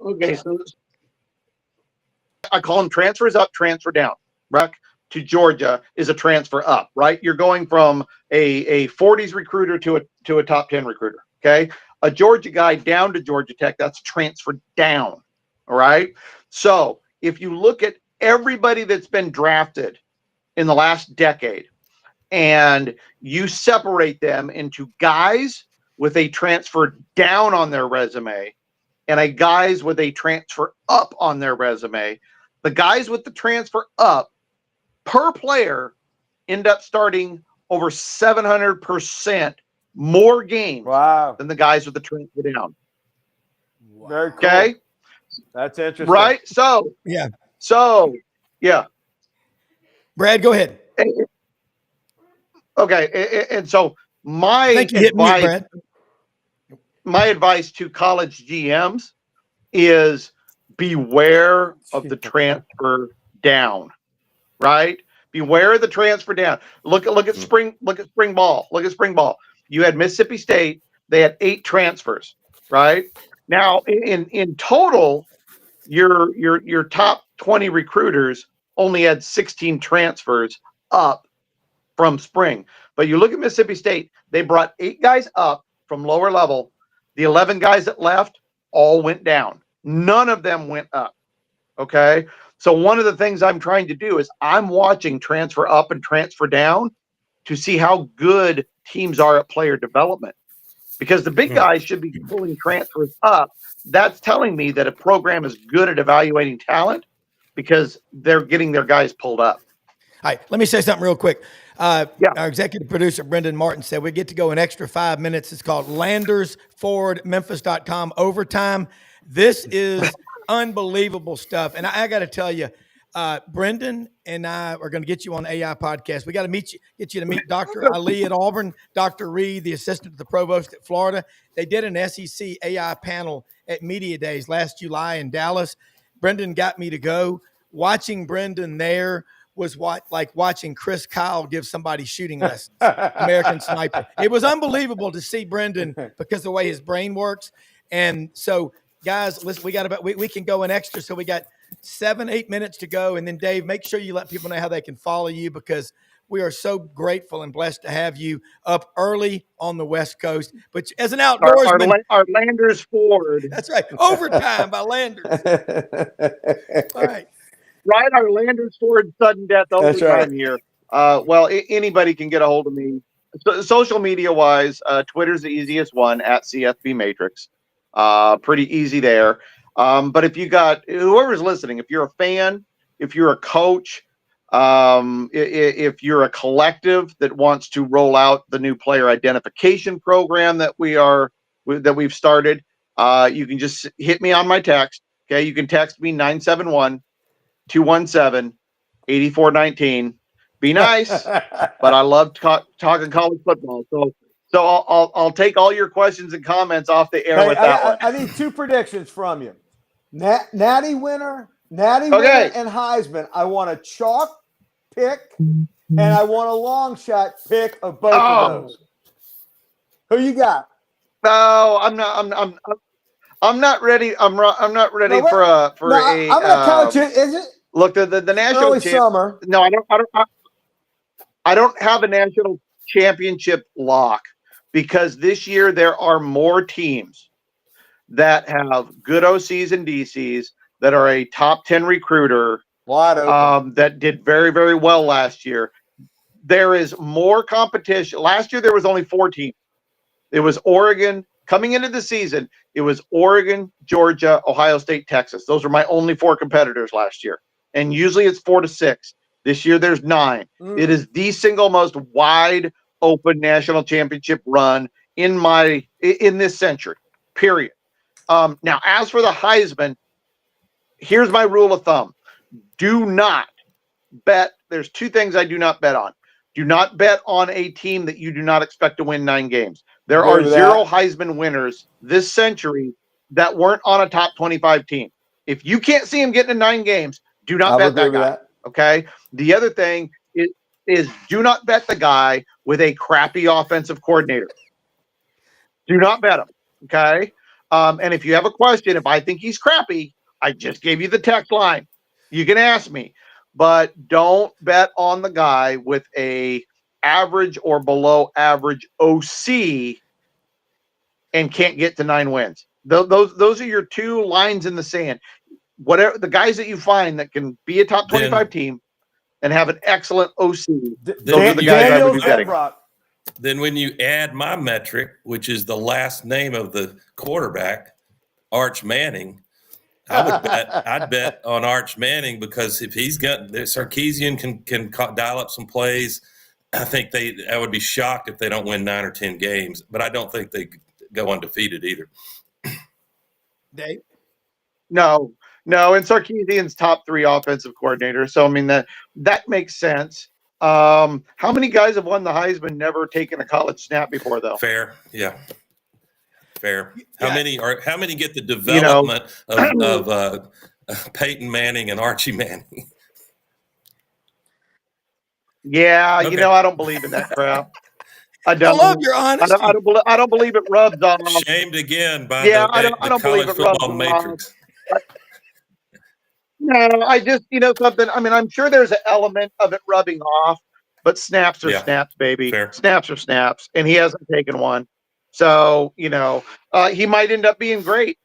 Okay. So I call them transfers up, transfer down. Right? To Georgia is a transfer up. Right? You're going from a 40s recruiter to a top 10 recruiter. Okay. A Georgia guy down to Georgia Tech, that's transfer down. All right. So if you look at everybody that's been drafted in the last decade, and you separate them into guys with a transfer down on their resume and a guys with a transfer up on their resume, the guys with the transfer up per player end up starting over 700% more games than the guys with the transfer down. Very cool. Okay. That's interesting. Right? So Yeah. Yeah. Brad, go ahead. Okay. And so I my think you hit mute, Brad. advice to college GMs is beware of the transfer down, right? Beware of the transfer down. Look at spring ball. Look at spring ball. You had Mississippi State, they had 8 transfers, right? Now in total, your top 20 recruiters only had 16 transfers up from spring. But you look at Mississippi State, they brought 8 guys up from lower level. The 11 guys that left all went down. None of them went up. Okay. So one of the things I'm trying to do is I'm watching transfer up and transfer down to see how good teams are at player development, because the big guys should be pulling transfers up. That's telling me that a program is good at evaluating talent because they're getting their guys pulled up. All right, let me say something real quick. Our executive producer, Brendan Martin, said we get to go an extra 5 minutes. It's called LandersForwardMemphis.com Overtime. This is unbelievable stuff. And I got to tell you, Brendan and I are going to get you on the AI podcast. We got to get you to meet Dr. Ali at Auburn, Dr. Reed, the assistant to the provost at Florida. They did an SEC AI panel at Media Days last July in Dallas. Brendan got me to go. Watching Brendan there was like watching Chris Kyle give somebody shooting lessons, American Sniper. It was unbelievable to see Brendan because of the way his brain works. And so, guys, listen, we can go an extra. So we got 7-8 minutes to go. And then, Dave, make sure you let people know how they can follow you, because we are so grateful and blessed to have you up early on the West Coast. But as an outdoorsman, our Landers Forward. That's right. Overtime by Landers. All right. Right, our Landers Forward sudden death overtime here. Well, anybody can get a hold of me. Social media wise, Twitter's the easiest one, at CFB Matrix. Pretty easy there. But if you got whoever's listening, if you're a fan, if you're a coach, if you're a collective that wants to roll out the new player identification program that we've started, you can just hit me on my text. Okay, you can text me 971-217-8419. Be nice, but I love talking college football. So I'll take all your questions and comments off the air with that one. I need 2 predictions from you. Natty winner, and Heisman. I want a chalk pick, and I want a long shot pick of both of those. Who you got? No, I'm not ready. I'm not ready for a. I'm gonna count you. Is it? Look, the national early summer. No, I don't have a national championship lock, because this year there are more teams that have good OCs and DCs that are a top 10 recruiter, that did very, very well last year. There is more competition. Last year there was only 4 teams. It was Oregon. Coming into the season, it was Oregon, Georgia, Ohio State, Texas. Those were my only 4 competitors last year. And usually it's 4 to 6. This year there's 9. It is the single most wide open national championship run in this century, period. Now, as for the Heisman, here's my rule of thumb. Do not bet. There's 2 things I do not bet on. Do not bet on a team that you do not expect to win 9 games. There are 0 Heisman winners this century that weren't on a top 25 team. If you can't see him getting to 9 games, do not bet that guy. Okay. The other thing is do not bet the guy with a crappy offensive coordinator. Do not bet him. Okay. And if you have a question, if I think he's crappy, I just gave you the text line. You can ask me, but don't bet on the guy with a average or below average OC and can't get to 9 wins. Those are your 2 lines in the sand. Whatever the guys that you find that can be a top 25 team and have an excellent OC, those are the guys I would be betting. Then when you add my metric, which is the last name of the quarterback, Arch Manning, I'd bet on Arch Manning, because if he's got Sarkisian can dial up some plays. I think I would be shocked if they don't win 9 or 10 games, but I don't think they go undefeated either. Dave? No, no, and Sarkisian's top 3 offensive coordinator. So I mean that makes sense. How many guys have won the Heisman never taken a college snap before though? Fair, yeah, fair. Yeah. How many get the You know, development of Peyton Manning and Archie Manning? yeah, Okay. I don't believe in that crap. I I don't. love your honesty. I don't believe it rubs off. Shamed again by Yeah, the I don't believe college it rubs football off. matrix. No, I just something. I mean, I'm sure there's an element of it rubbing off, but snaps are Yeah, snaps, baby. fair. Snaps are snaps, and he hasn't taken one. So he might end up being great,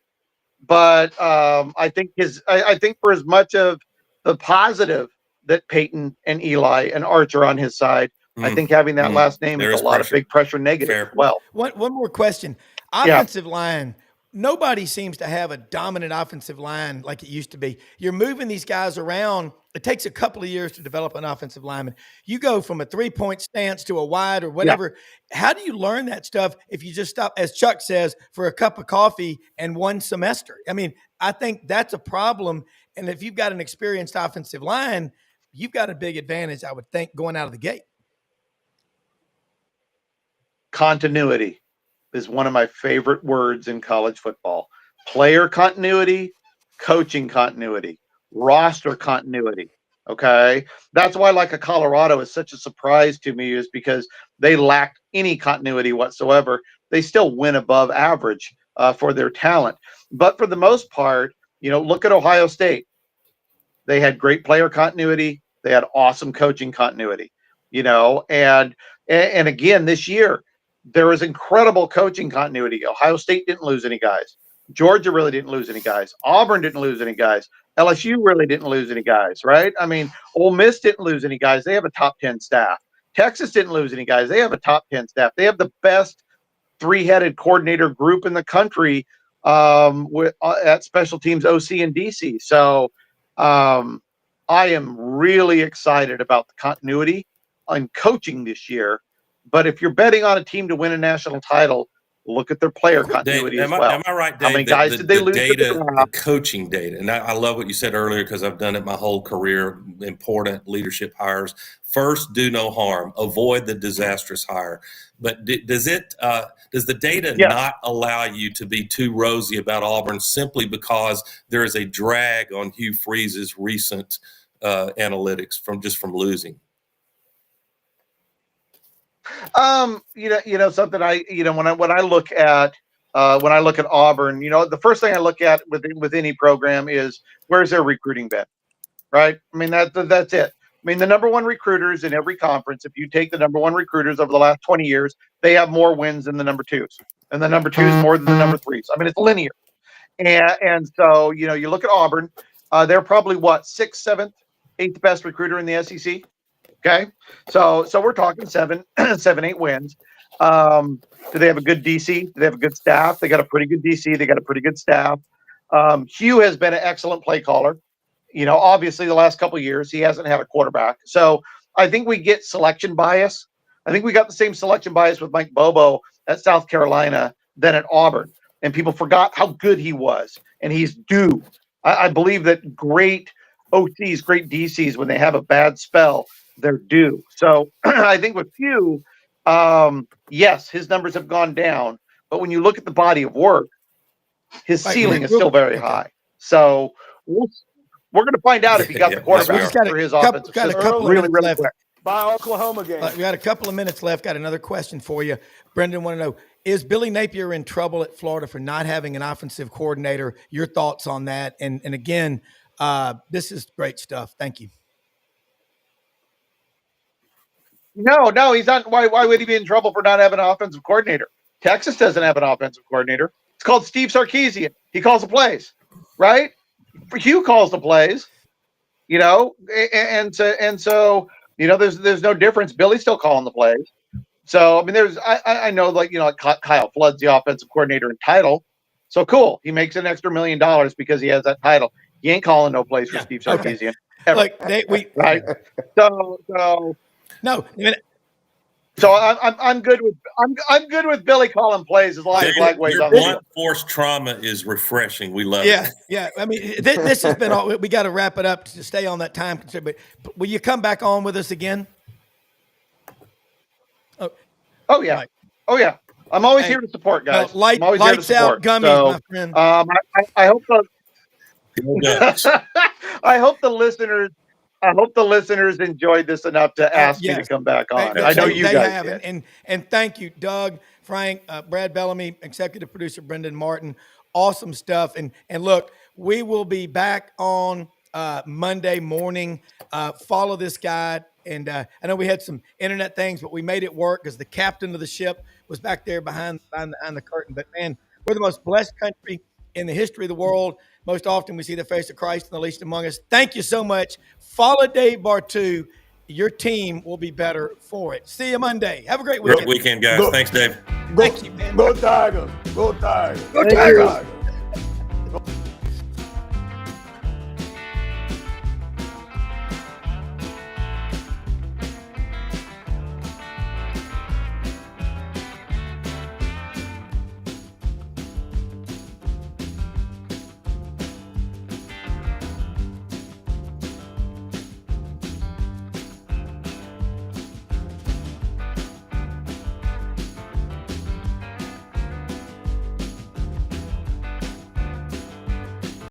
but I think I think for as much of the positive that Peyton and Eli and Arch are on his side, I think having that last name There is is a lot pressure. of big pressure negative Fair. as well. One more question. Offensive line. Nobody seems to have a dominant offensive line like it used to be. You're moving these guys around. It takes a couple of years to develop an offensive lineman. You go from a 3-point stance to a wide or whatever. Yeah. How do you learn that stuff if you just stop, as Chuck says, for a cup of coffee and one semester? I mean, I think that's a problem. And if you've got an experienced offensive line, you've got a big advantage, I would think, going out of the gate. Continuity is one of my favorite words in college football. Player continuity, coaching continuity, roster continuity. Okay. That's why like a Colorado is such a surprise to me, is because they lack any continuity whatsoever. They still win above average for their talent. But for the most part, look at Ohio State. They had great player continuity. They had awesome coaching continuity, and again, this year, there was incredible coaching continuity. Ohio State didn't lose any guys. Georgia really didn't lose any guys. Auburn didn't lose any guys. LSU really didn't lose any guys, right? I mean, Ole Miss didn't lose any guys. They have a top 10 staff. Texas didn't lose any guys. They have a top 10 staff. They have the best 3-headed coordinator group in the country at special teams, OC and DC. So I am really excited about the continuity on coaching this year. But if you're betting on a team to win a national title, look at their player continuity Dave, as well. Am I right, Dave? How many guys did they lose? The coaching data, and I love what you said earlier because I've done it my whole career. Important leadership hires. First, do no harm. Avoid the disastrous hire. But does the data not allow you to be too rosy about Auburn simply because there is a drag on Hugh Freeze's recent analytics from losing? Something when I look at Auburn, the first thing I look at with any program is where's their recruiting been, right? I mean that's it. I mean the number one recruiters in every conference. If you take the number one recruiters over the last 20 years, they have more wins than the number twos, and the number twos more than the number threes. I mean it's linear, and so you look at Auburn, they're probably 6th, 7th, 8th best recruiter in the SEC. Okay, so we're talking 7, 8 wins. Do they have a good DC? Do they have a good staff? They got a pretty good DC. They got a pretty good staff. Hugh has been an excellent play caller. Obviously the last couple of years he hasn't had a quarterback. So I think we get selection bias. I think we got the same selection bias with Mike Bobo at South Carolina than at Auburn. And people forgot how good he was. And he's due. I believe that great OCs, great DCs, when they have a bad spell, they're due. So I think with Hugh, yes, his numbers have gone down, but when you look at the body of work, his ceiling is still very high. So we're going to find out if he got the quarterback for his offensive system really quick. By Oklahoma game. We got a couple of minutes left. Got another question for you. Brendan, want to know, is Billy Napier in trouble at Florida for not having an offensive coordinator? Your thoughts on that? And again, this is great stuff. Thank you. No, he's not. Why would he be in trouble for not having an offensive coordinator? Texas doesn't have an offensive coordinator. It's called Steve Sarkisian. He calls the plays, right? Hugh calls the plays, and so there's no difference. Billy's still calling the plays. So I mean, I know like Kyle Flood's the offensive coordinator in title. So cool, he makes an extra $1 million because he has that title. He ain't calling no plays for Steve Sarkisian. Look, right? So. No, So I'm good with I'm good with Billy calling plays as long as Lagway's Your on the blunt field. force trauma is refreshing. We love Yeah, it. yeah. I mean, this has been all. We got to wrap it up to stay on that time constraint. But will you come back on with us again? Oh yeah, Right. oh yeah. I'm always Hey, here to support, guys. Well, I'm always here to lights out support. gummies, So, my friend. I hope Go Ducks. I hope the listeners enjoyed this enough to ask me to yes. come back on. They- I know they- you they guys have, did. and thank you, Doug, Frank, Brad Bellamy, executive producer Brendan Martin. Awesome stuff. And look, we will be back on Monday morning. Follow this guy. And I know we had some internet things, but we made it work because the captain of the ship was back there behind the curtain. But man, we're the most blessed country in the history of the world. Most often we see the face of Christ and the least among us. Thank you so much. Follow Dave Bartoo. Your team will be better for it. See you Monday. Have a great Great weekend. weekend, guys. Go- Thanks, Dave. Thank you, man. Go Tigers. Go Tigers. Go Thank Tigers. you.